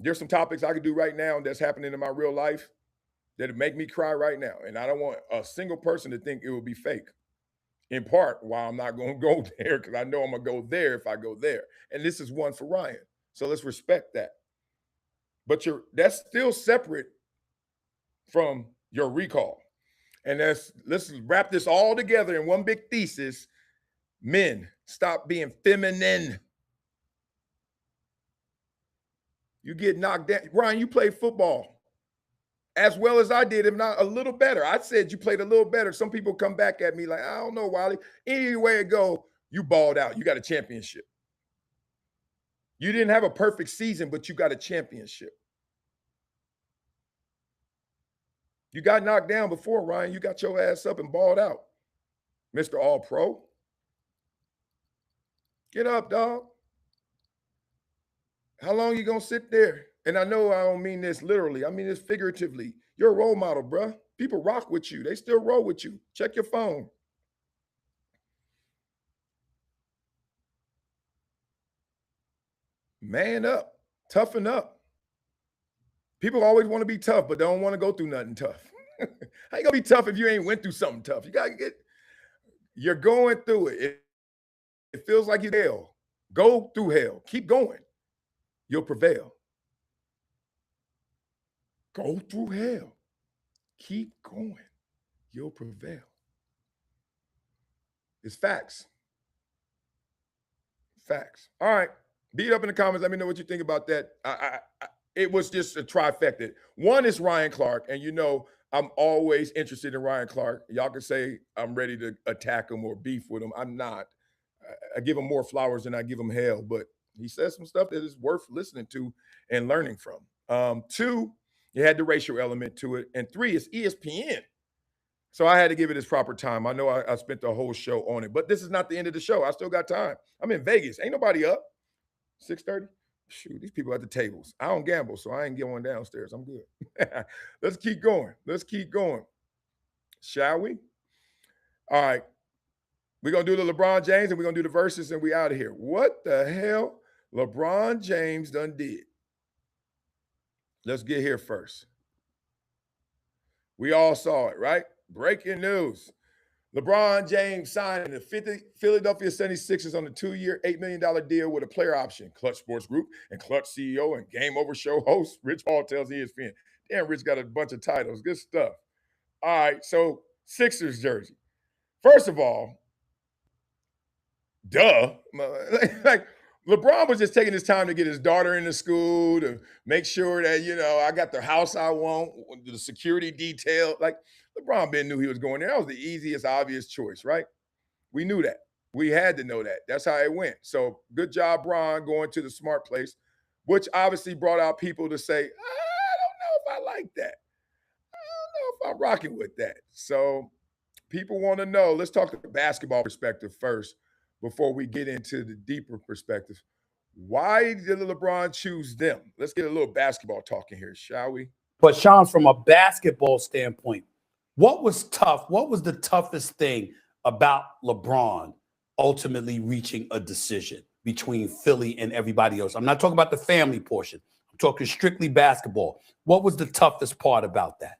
S1: There's some topics I could do right now that's happening in my real life that make me cry right now. And I don't want a single person to think it will be fake. In part, why I'm not going to go there, because I know I'm going to go there if I go there. And this is one for Ryan. So let's respect that. But that's still separate from your recall. And let's wrap this all together in one big thesis. Men, stop being feminine. You get knocked down. Ryan, you played football as well as I did, if not a little better. I said you played a little better. Some people come back at me like, I don't know, Wiley. Any way it go, you balled out. You got a championship. You didn't have a perfect season, but you got a championship. You got knocked down before, Ryan. You got your ass up and balled out. Mr. All-Pro. Get up, dog. How long you gonna sit there? And I know I don't mean this literally. I mean this figuratively. You're a role model, bro. People rock with you. They still roll with you. Check your phone. Man up. Toughen up. People always want to be tough, but they don't want to go through nothing tough. How you gonna be tough if you ain't went through something tough? You're going through it. It feels like you're hell. Go through hell. Keep going. You'll prevail. Go through hell. Keep going. You'll prevail. It's facts. Facts. All right. Beat up in the comments. Let me know what you think about that. It was just a trifecta. One is Ryan Clark, and you know I'm always interested in Ryan Clark. Y'all can say I'm ready to attack him or beef with him. I'm not. I give him more flowers than I give him hell, but he says some stuff that is worth listening to and learning from. Two, you had the racial element to it. And three, it's ESPN. So I had to give it its proper time. I know I spent the whole show on it, but this is not the end of the show. I still got time. I'm in Vegas. Ain't nobody up. 6:30? Shoot, these people at the tables. I don't gamble, so I ain't going downstairs. I'm good. Let's keep going. Let's keep going. Shall we? All right. We're going to do the LeBron James, and we're going to do the Versuz, and we out of here. What the hell LeBron James done did? Let's get here first. We all saw it, right? Breaking news. LeBron James signed the Philadelphia 76ers on a 2-year, $8 million deal with a player option. Clutch Sports Group and Clutch CEO and Game Over show host Rich Paul tells ESPN. Damn, Rich got a bunch of titles. Good stuff. All right, so Sixers jersey. First of all, duh. Like LeBron was just taking his time to get his daughter into school, to make sure that, you know, I got the house I want, the security detail. Like LeBron knew he was going there. That was the easiest, obvious choice, right? We knew that. We had to know that. That's how it went. So good job, Bron, going to the smart place, which obviously brought out people to say, I don't know if I like that. I don't know if I'm rocking with that. So people want to know. Let's talk the basketball perspective first before we get into the deeper perspective. Why did LeBron choose them? Let's get a little basketball talking here, shall we?
S5: But Sean, from a basketball standpoint, what was tough? What was the toughest thing about LeBron ultimately reaching a decision between Philly and everybody else? I'm not talking about the family portion. I'm talking strictly basketball. What was the toughest part about that?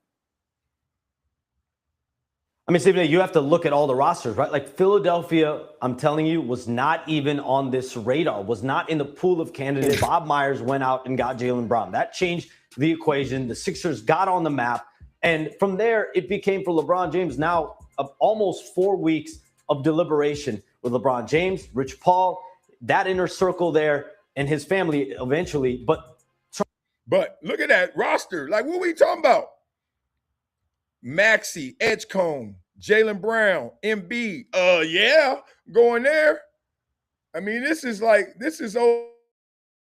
S6: I mean, Stephen, you have to look at all the rosters, right? Like Philadelphia, I'm telling you, was not even on this radar, was not in the pool of candidates. Bob Myers went out and got Jaylen Brown. That changed the equation. The Sixers got on the map. And from there, it became for LeBron James now of almost 4 weeks of deliberation with LeBron James, Rich Paul, that inner circle there, and his family eventually. But
S1: look at that roster. Like, what we talking about? Maxey, Edgecombe, Jaylen Brown, Embiid. Yeah, going there. I mean, this is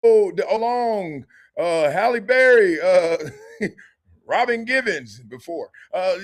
S1: along Halle Berry, Robin Givens before. I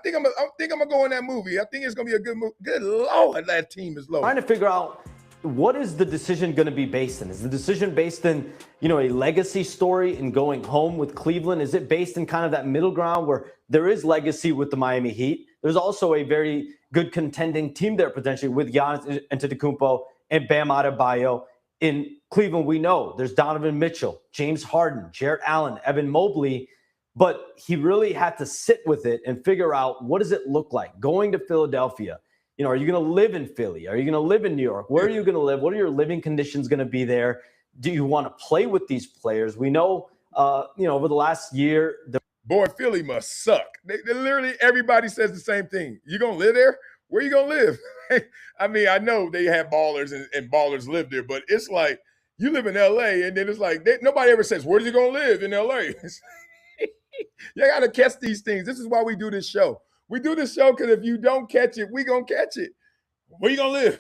S1: think I'm gonna go in that movie. I think it's gonna be a good movie. Good Lord, that team is low.
S6: Trying to figure out, what is the decision going to be based in? Is the decision based in, a legacy story in going home with Cleveland? Is it based in kind of that middle ground where there is legacy with the Miami Heat? There's also a very good contending team there potentially with Giannis Antetokounmpo and Bam Adebayo. In Cleveland, we know there's Donovan Mitchell, James Harden, Jarrett Allen, Evan Mobley, but he really had to sit with it and figure out, what does it look like going to Philadelphia? Are you going to live in Philly? Are you going to live in New York? Where are you going to live? What are your living conditions going to be there? Do you want to play with these players? We know, over the last year,
S1: boy, Philly must suck. They literally, everybody says the same thing. You going to live there? Where you going to live? I mean, I know they have ballers and ballers live there, but it's like you live in L.A. and then it's like nobody ever says, where are you going to live in L.A.? You got to catch these things. This is why we do this show. We do this show because if you don't catch it, we going to catch it. Where you going to live?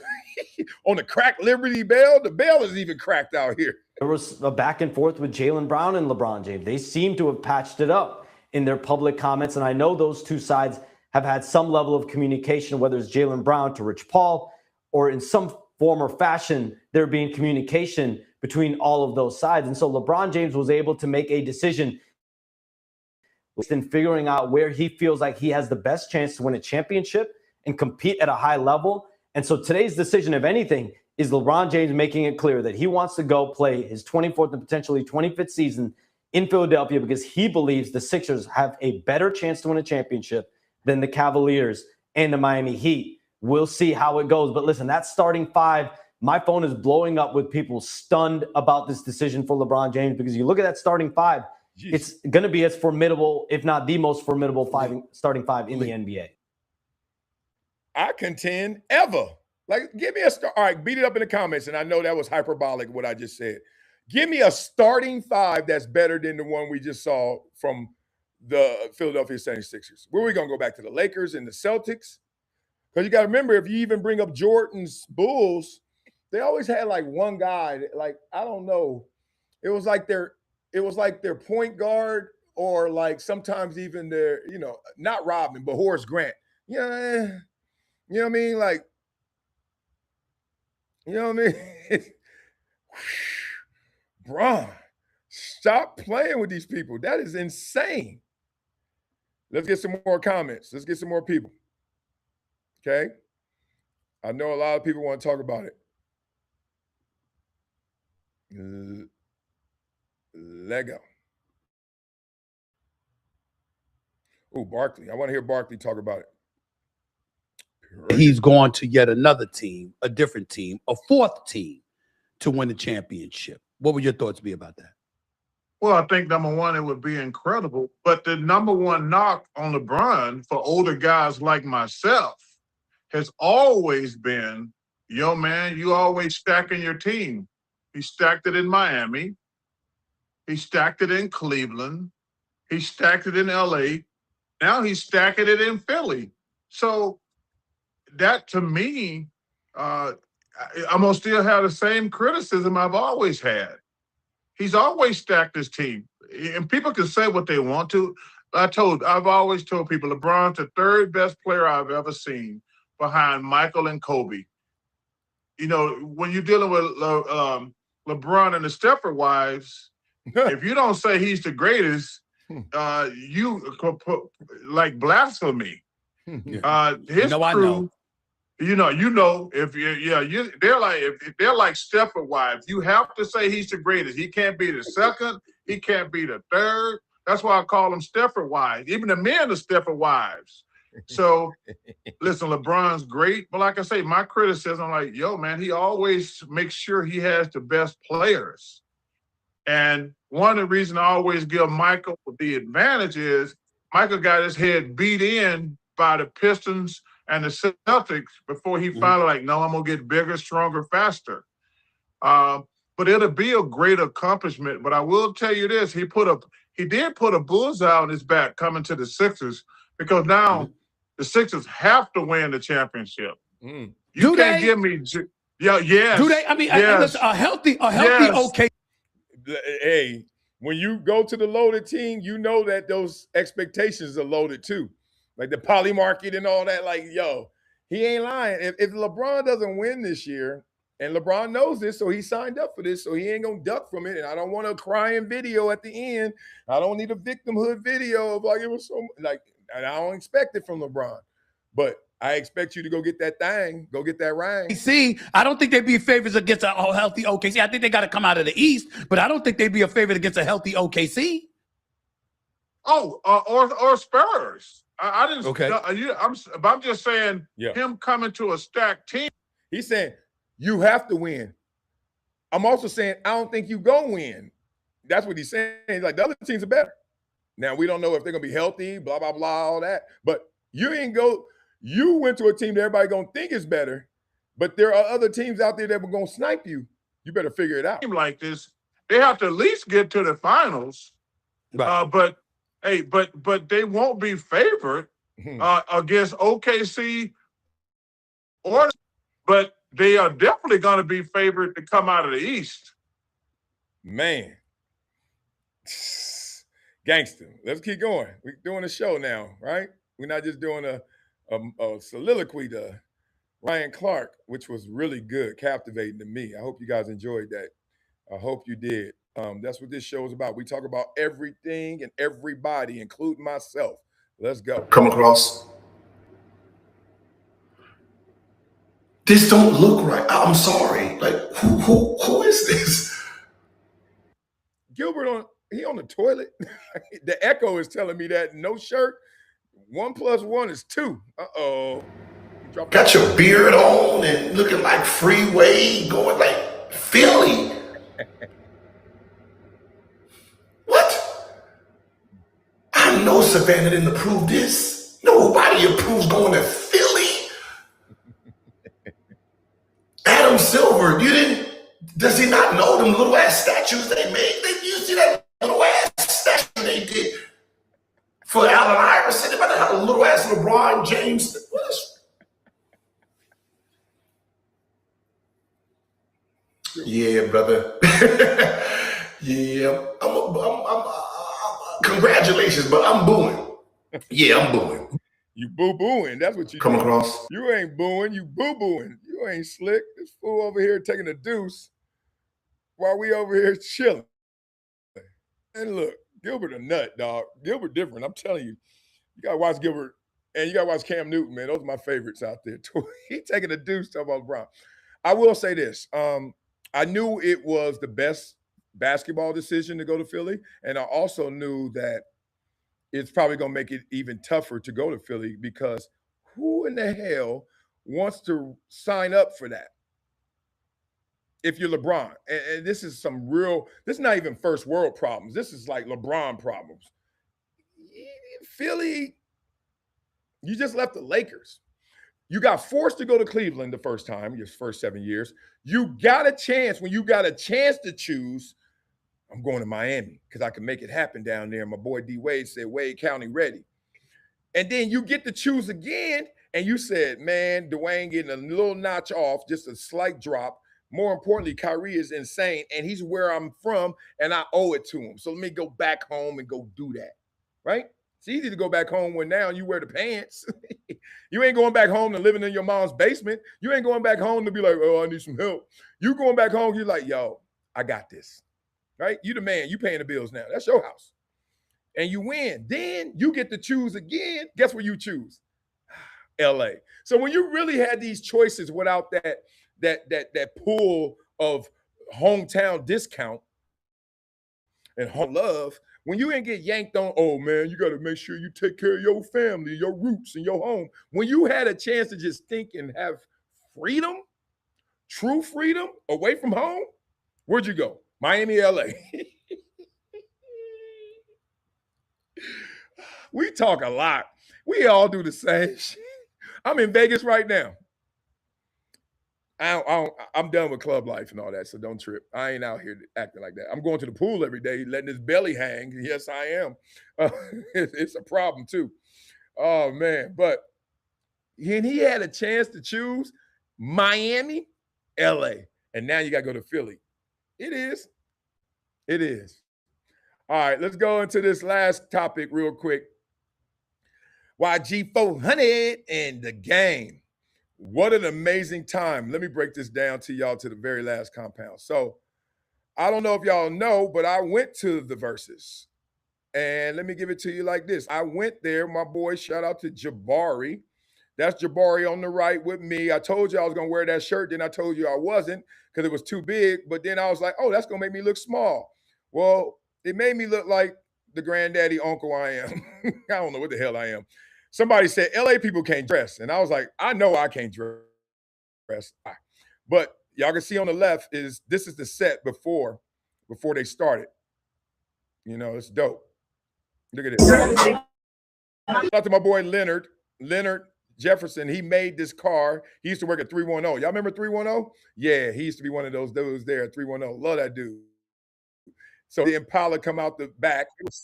S1: On the cracked Liberty Bell? The bell is even cracked out here.
S6: There was a back and forth with Jaylen Brown and LeBron James. They seem to have patched it up in their public comments, and I know those two sides have had some level of communication, whether it's Jaylen Brown to Rich Paul, or in some form or fashion, there being communication between all of those sides. And so LeBron James was able to make a decision in figuring out where he feels like he has the best chance to win a championship and compete at a high level. And so today's decision, if anything, is LeBron James making it clear that he wants to go play his 24th and potentially 25th season in Philadelphia because he believes the Sixers have a better chance to win a championship than the Cavaliers and the Miami Heat. We'll see how it goes. But listen, that starting five, my phone is blowing up with people stunned about this decision for LeBron James, because you look at that starting five, jeez, it's going to be as formidable, if not the most formidable starting five in the NBA.
S1: I contend ever. Like, give me a start. All right, beat it up in the comments. And I know that was hyperbolic, what I just said. Give me a starting five that's better than the one we just saw from the Philadelphia 76ers. Where are we going to go back to the Lakers and the Celtics? Because you got to remember, if you even bring up Jordan's Bulls, they always had like one guy, like, I don't know. It was like their point guard, or like sometimes even their, not Rodman, but Horace Grant. You know what I mean? Like, you know what I mean? Bron, stop playing with these people. That is insane. Let's get some more comments. Let's get some more people. Okay? I know a lot of people want to talk about it. Lego. Oh, Barkley. I want to hear Barkley talk about it.
S5: He's going to yet another team, a different team, a fourth team to win the championship. What would your thoughts be about that?
S7: Well, I think, number one, it would be incredible. But the number one knock on LeBron for older guys like myself has always been, yo, man, you always stacking your team. He stacked it in Miami. He stacked it in Cleveland. He stacked it in L.A. Now he's stacking it in Philly. So that, to me, I'm going to still have the same criticism I've always had. He's always stacked his team. And people can say what they want to. I've always told people LeBron's the third best player I've ever seen behind Michael and Kobe. When you're dealing with LeBron and the Stepford wives, if you don't say he's the greatest, you could put like blasphemy. His crew, I know. If they're like Stepford wives. You have to say he's the greatest. He can't be the second. He can't be the third. That's why I call them Stepford wives. Even the men are Stepford wives. So, listen, LeBron's great, but like I say, my criticism, like, yo, man, he always makes sure he has the best players. And one of the reasons I always give Michael the advantage is Michael got his head beat in by the Pistons and the Celtics before he finally like, no, I'm gonna get bigger, stronger, faster. But it'll be a great accomplishment. But I will tell you this: he did put a bullseye on his back coming to the Sixers, because now the Sixers have to win the championship. You can't give me, yes.
S5: Do they? I mean,
S7: yes.
S5: a healthy,
S7: Yes.
S5: okay.
S1: Hey, when you go to the loaded team, you know that those expectations are loaded too. Like the poly market and all that. Like, yo, he ain't lying. If LeBron doesn't win this year, and LeBron knows this, so he signed up for this, so he ain't gonna duck from it. And I don't want a crying video at the end. I don't need a victimhood video of like it was so like, and I don't expect it from LeBron. But I expect you to go get that thing, go get that ring.
S5: See, I don't think they'd be favorites against a healthy OKC. I think they got to come out of the East, but I don't think they'd be a favorite against a healthy OKC.
S7: Oh, or Spurs. I didn't.
S5: Okay.
S7: I'm just saying, him coming to a stacked team.
S1: He's saying you have to win. I'm also saying I don't think you go win. That's what he's saying. Like the other teams are better. Now we don't know if they're gonna be healthy, blah blah blah, all that. But you ain't go. You went to a team that everybody gonna think is better, but there are other teams out there that were gonna snipe you. You better figure it out.
S7: Like this, they have to at least get to the finals.
S5: Right.
S7: But they won't be favored against OKC, but they are definitely going to be favored to come out of the East.
S1: Man, gangster. Let's keep going. We're doing a show now, right? We're not just doing a soliloquy to Ryan Clark, which was really good, captivating to me. I hope you guys enjoyed that. I hope you did. That's what this show is about. We talk about everything and everybody, including myself. Let's go.
S8: Come across. This don't look right. I'm sorry. Like, who is this?
S1: Gilbert he on the toilet. The echo is telling me that no shirt. 1 + 1 is 2. Uh-oh.
S8: Got your beard on and looking like Freeway, going like Philly. What? I know Savannah didn't approve this. Nobody approves going to Philly. Adam Silver, does he not know them little ass statues they made? You see that little ass statue they did for Allen Iverson? They about to have a little ass LeBron James. Yeah, brother. Yeah, I'm congratulations, but I'm booing. Yeah, I'm booing.
S1: You boo-booing. That's what you
S8: come
S1: do.
S8: Across.
S1: You ain't booing. You boo-booing. You ain't slick. This fool over here taking a deuce while we over here chilling. And look, Gilbert a nut, dog. Gilbert different. I'm telling you. You got to watch Gilbert. And you got to watch Cam Newton, man. Those are my favorites out there. He taking a deuce talking about LeBron. I will say this. I knew it was the best basketball decision to go to Philly. And I also knew that it's probably going to make it even tougher to go to Philly, because who in the hell wants to sign up for that if you're LeBron? And this is this is not even first world problems. This is like LeBron problems. Philly, you just left the Lakers. You got forced to go to Cleveland the first time, your first 7 years. You got a chance. When you got a chance to choose, I'm going to Miami because I can make it happen down there. My boy D Wade said, Wade County ready. And then you get to choose again, and you said, man, Dwayne getting a little notch off, just a slight drop. More importantly, Kyrie is insane, and he's where I'm from, and I owe it to him. So let me go back home and go do that, right? It's easy to go back home when now you wear the pants. You ain't going back home to living in your mom's basement. You ain't going back home to be like, oh, I need some help. You going back home, you're like, yo, I got this. Right? You the man. You paying the bills now. That's your house. And you win. Then you get to choose again. Guess what you choose? LA. So when you really had these choices without that pool of hometown discount and home love, when you ain't get yanked on, oh man, you got to make sure you take care of your family, your roots, and your home. When you had a chance to just think and have freedom, true freedom away from home, where'd you go? Miami, LA. We talk a lot. We all do the same shit. I'm in Vegas right now. I'm done with club life and all that, so don't trip. I ain't out here acting like that. I'm going to the pool every day, letting his belly hang. Yes, I am. It's a problem too. Oh man, but he had a chance to choose Miami, LA, and now you got to go to Philly. It is. It is. All right, let's go into this last topic real quick. YG 400 and the game. What an amazing time. Let me break this down to y'all to the very last compound. So I don't know if y'all know, but I went to the Versuz. And let me give it to you like this. I went there. My boy, shout out to Jabari. That's Jabari on the right with me. I told you I was going to wear that shirt. Then I told you I wasn't because it was too big. But then I was like, oh, that's going to make me look small. Well, it made me look like the granddaddy uncle I am. I don't know what the hell I am. Somebody said, LA people can't dress. And I was like, I know I can't dress. But y'all can see on the left this is the set before they started. You know, it's dope. Look at this. Shout out to my boy Leonard Jefferson. He made this car. He used to work at 310. Y'all remember 310? Yeah, he used to be one of those dudes there at 310. Love that dude. So the Impala come out the back. Good.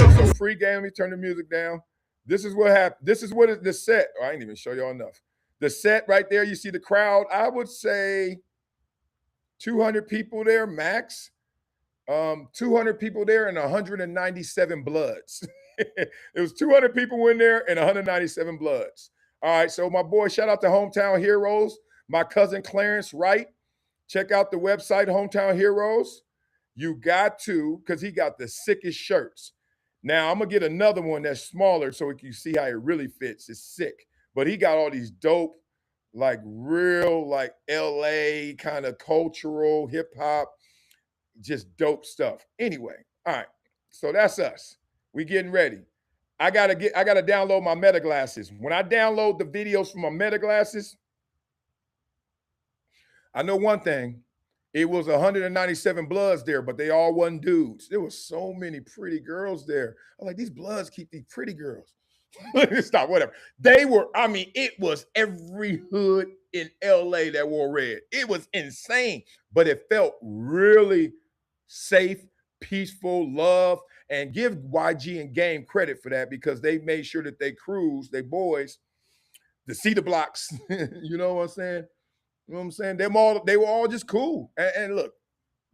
S1: So free game. Let me turn the music down. This is what happened. This is what the set. Oh, I didn't even show y'all enough. The set right there. You see the crowd. I would say 200 people there max. 200 people there and 197 bloods. It was 200 people in there and 197 bloods. All right. So my boy, shout out to Hometown Heroes. My cousin Clarence Wright. Check out the website, Hometown Heroes. You got to, because he got the sickest shirts. Now, I'm going to get another one that's smaller so you can see how it really fits. It's sick. But he got all these dope, like real, like LA kind of cultural, hip-hop, just dope stuff. Anyway, all right. So that's us. We getting ready. I gotta download my Meta glasses. When I download the videos from my Meta glasses, I know one thing. It was 197 bloods there, but they all wasn't dudes. There was so many pretty girls there. I'm like, these bloods keep these pretty girls. Stop, whatever. They were, I mean, it was every hood in LA that wore red. It was insane, but it felt really safe, peaceful, love, and give YG and Game credit for that because they made sure that they crews, they boys, to see the blocks. You know what I'm saying? You know what I'm saying? They were all just cool. And look,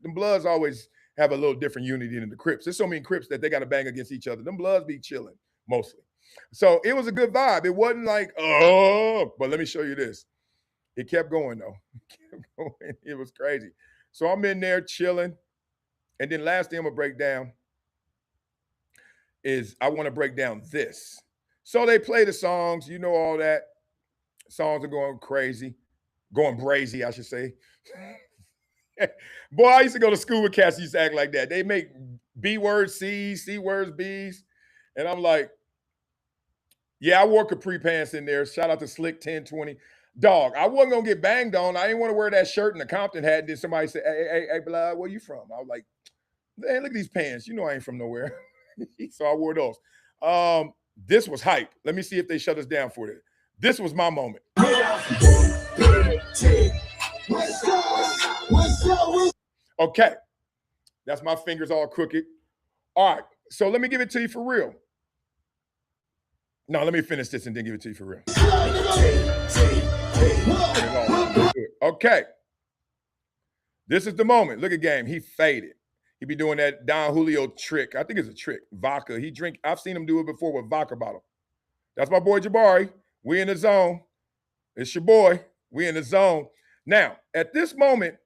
S1: them Bloods always have a little different unity than the Crips. There's so many Crips that they got to bang against each other. Them Bloods be chilling mostly. So it was a good vibe. It wasn't like, oh, but let me show you this. It kept going though. It was crazy. So I'm in there chilling. And then last thing I'm gonna break down is I want to break down this. So they play the songs, you know, all that. Songs are going crazy. Going brazy, I should say. Boy, I used to go to school with cats who used to act like that. They make B words C's, C words B's. And I'm like, yeah, I wore capri pants in there. Shout out to Slick 1020. Dog, I wasn't going to get banged on. I didn't want to wear that shirt and the Compton hat. And then somebody said, hey, blood, where you from? I was like, man, look at these pants. You know I ain't from nowhere. So I wore those. This was hype. Let me see if they shut us down for it. This was my moment. Okay. That's my fingers all crooked. All right. So let me give it to you for real. No, let me finish this and then give it to you for real. Okay. This is the moment. Look at Game. He faded. He be doing that Don Julio trick. I think it's a trick. Vodka. I've seen him do it before with vodka bottle. That's my boy Jabari. We in the zone. It's your boy. We in the zone. Now, at this moment,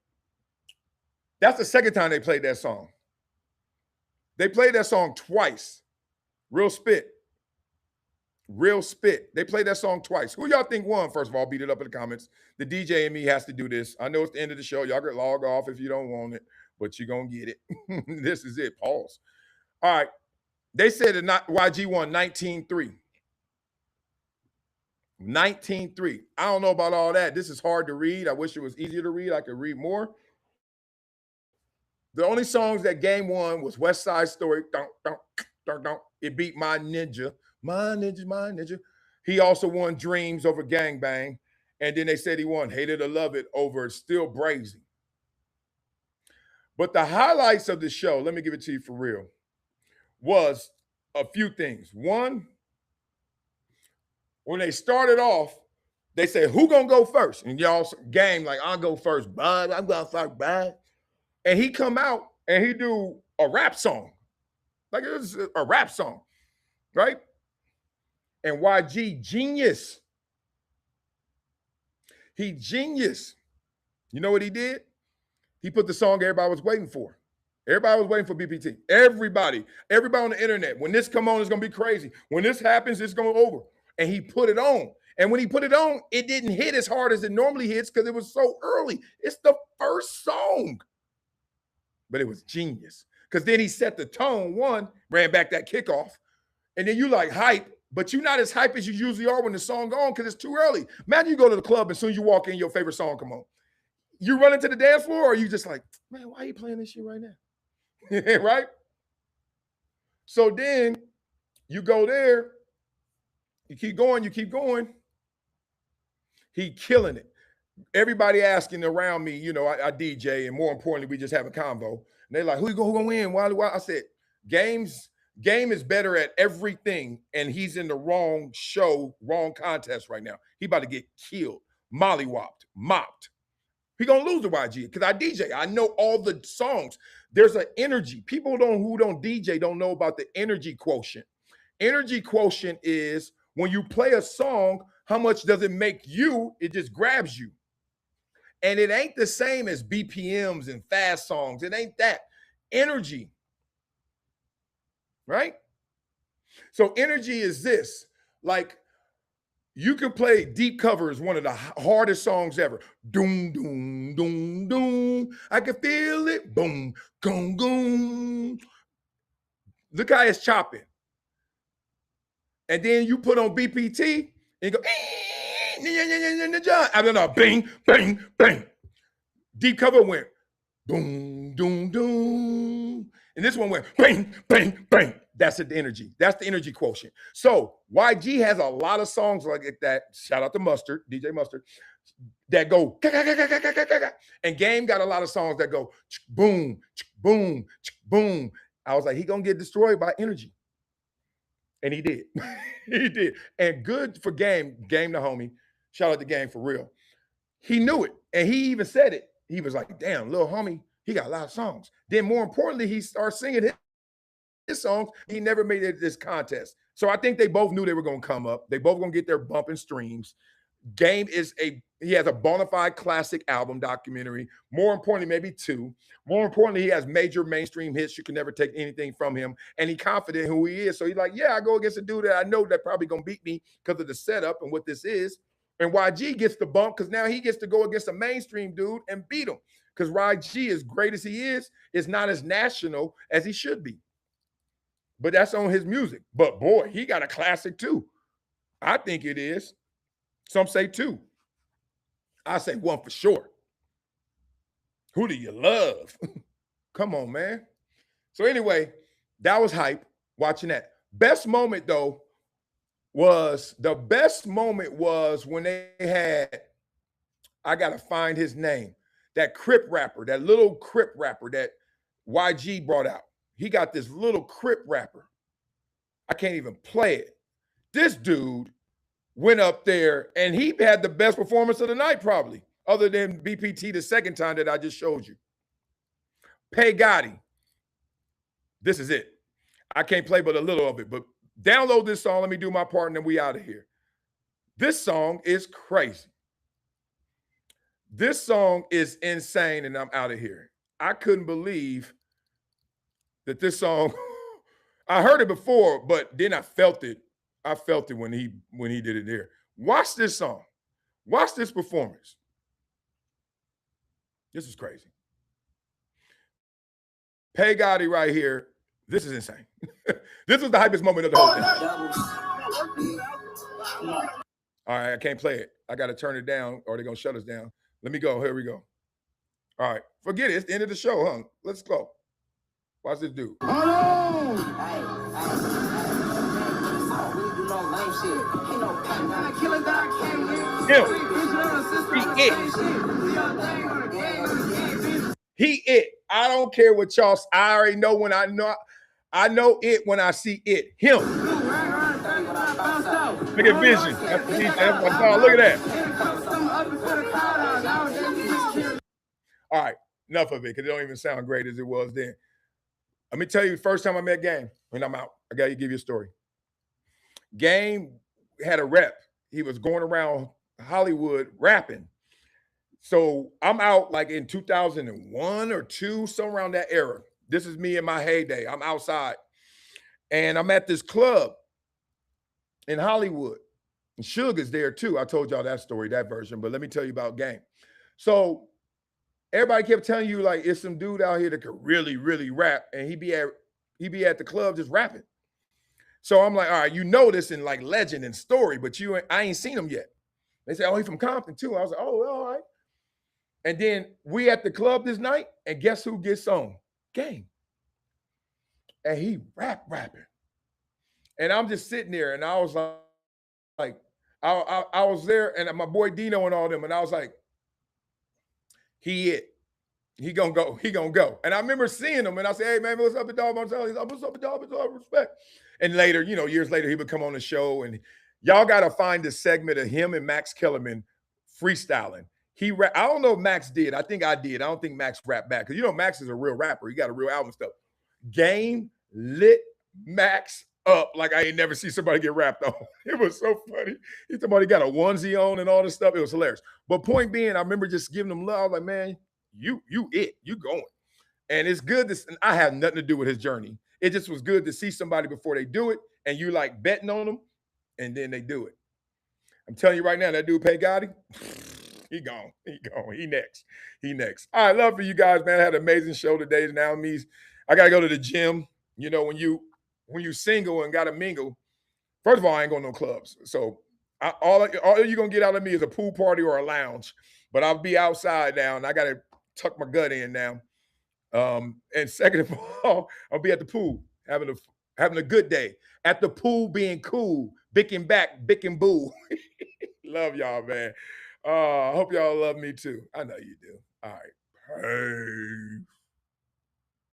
S1: that's the second time they played that song. They played that song twice. Real spit. Real spit. They played that song twice. Who y'all think won? First of all, beat it up in the comments. The DJ and me has to do this. I know it's the end of the show. Y'all can log off if you don't want it, but you're going to get it. This is it. Pause. All right. They said that YG won 19-3. 19-3. I don't know about all that. This is hard to read. I wish it was easier to read. I could read more. The only songs that Game won was West Side Story. It beat My Ninja. My Ninja, My Ninja. He also won Dreams over Gangbang. And then they said he won Hate It or Love It over Still Brazy. But the highlights of the show, let me give it to you for real, was a few things. One, when they started off, they said, who gonna go first? And y'all game like, I'll go first, bud. I'm going first, bud. And he come out and he do a rap song. Like it was a rap song, right? And YG, genius. He genius. You know what he did? He put the song everybody was waiting for. Everybody was waiting for BPT. Everybody on the internet. When this come on, it's gonna be crazy. When this happens, it's gonna over. And he put it on. And when he put it on, it didn't hit as hard as it normally hits because it was so early. It's the first song. But it was genius. Because then he set the tone, one, ran back that kickoff. And then you like hype, but you're not as hype as you usually are when the song on because it's too early. Imagine you go to the club and as soon as you walk in, your favorite song come on. You run into the dance floor or you just like, man, why are you playing this shit right now? Right? So then you go there, you keep going. He killing it. Everybody asking around me, you know, I DJ, and more importantly, we just have a convo. And they're like, who gonna win? Why? I said, Game is better at everything, and he's in the wrong show, wrong contest right now. He about to get killed, mollywopped, mopped. He gonna lose to YG because I DJ. I know all the songs. There's an energy. People who don't DJ don't know about the energy quotient. Energy quotient is when you play a song, how much does it make you? It just grabs you. And it ain't the same as BPMs and fast songs. It ain't that. Energy. Right? So energy is this. Like, you can play Deep Cover is one of the hardest songs ever. Doom, doom, doom, doom. I can feel it. Boom, boom, boom. Look how it's chopping. And then you put on BPT and you go, I don't know, bang, bang, bang. Deep Cover went boom, doom, doom. And this one went bang, bang, bang. That's the energy. That's the energy quotient. So YG has a lot of songs like that. Shout out to Mustard, DJ Mustard, that go, and Game got a lot of songs that go boom, boom, boom. I was like, he gonna get destroyed by energy. And he did. He did. And good for Game the homie. Shout out to Game for real. He knew it. And he even said it. He was like, damn, little homie, he got a lot of songs. Then more importantly, he started singing his songs. He never made it this contest. So I think they both knew they were going to come up. They both going to get their bump in streams. Game he has a bona fide classic album documentary. More importantly, maybe two. More importantly, he has major mainstream hits. You can never take anything from him. And he's confident in who he is. So he's like, yeah, I go against a dude that I know that probably going to beat me because of the setup and what this is. And YG gets the bump because now he gets to go against a mainstream dude and beat him. Because YG, as great as he is not as national as he should be. But that's on his music. But boy, he got a classic too. I think it is. Some say two. I say one for sure. Who do you love? Come on, man. So anyway, that was hype watching that. Best moment though was when they had, I gotta find his name, that Crip rapper, that little Crip rapper that YG brought out. He got this little Crip rapper. I can't even play it. This dude went up there and he had the best performance of the night probably, other than BPT the second time that I just showed you. Pay Gotti. This is it. I can't play but a little of it, but download this song. Let me do my part and then we out of here. This song is crazy. This song is insane and I'm out of here. I couldn't believe that this song, I heard it before, but then I felt it. I felt it when he did it there. Watch this song. Watch this performance. This is crazy. Pay Gotti right here. This is insane. This was the hypest moment of the whole thing. All right, I can't play it. I got to turn it down or they're going to shut us down. Let me go. Here we go. All right. Forget it. It's the end of the show, huh? Let's go. Watch this dude. He it. I don't care what y'all. I already know when I know it when I see it. Him. Look at vision. That's my dog. Look at that. All right, enough of it because it don't even sound great as it was then. Let me tell you, the first time I met Game, when I'm out, I got to give you a story. Game had a rep. He was going around Hollywood rapping. So I'm out like in 2001 or 2, somewhere around that era. This is me in my heyday. I'm outside. And I'm at this club in Hollywood. And Suge is there too. I told y'all that story, that version. But let me tell you about Game. So everybody kept telling you like it's some dude out here that could really, really rap. And he be at the club just rapping. So I'm like, all right, you know this in like legend and story, but I ain't seen him yet. They say, oh, he's from Compton too. I was like, oh, all right. And then we at the club this night, and guess who gets on? Game. And he rapping. And I'm just sitting there, and I was like, I was there, and my boy Dino and all them, and I was like, he gonna go. And I remember seeing him, and I said, hey man, what's up with dog Marcellus? He's like, what's up with dog? What's up? Respect. And later, years later, he would come on the show, and y'all gotta find the segment of him and Max Kellerman freestyling. I don't know if Max did. I think I did. I don't think Max rapped back. Because Max is a real rapper. He got a real album stuff. Game lit Max up like I ain't never see somebody get rapped on. It was so funny. Somebody got a onesie on and all this stuff. It was hilarious. But point being, I remember just giving him love. I was like, man, you going. And it's good. I have nothing to do with his journey. It just was good to see somebody before they do it. And you like betting on them. And then they do it. I'm telling you right now, that dude Pay Gotti, he gone. He next. All right, love for you guys, man. I had an amazing show today. Now I got to go to the gym. When you single and got to mingle, first of all, I ain't going to no clubs. So all you're going to get out of me is a pool party or a lounge. But I'll be outside now, and I got to tuck my gut in now. And second of all, I'll be at the pool having a good day. At the pool being cool, bicking back, bicking boo. Love y'all, man. I hope y'all love me too. I know you do. All right. Peace.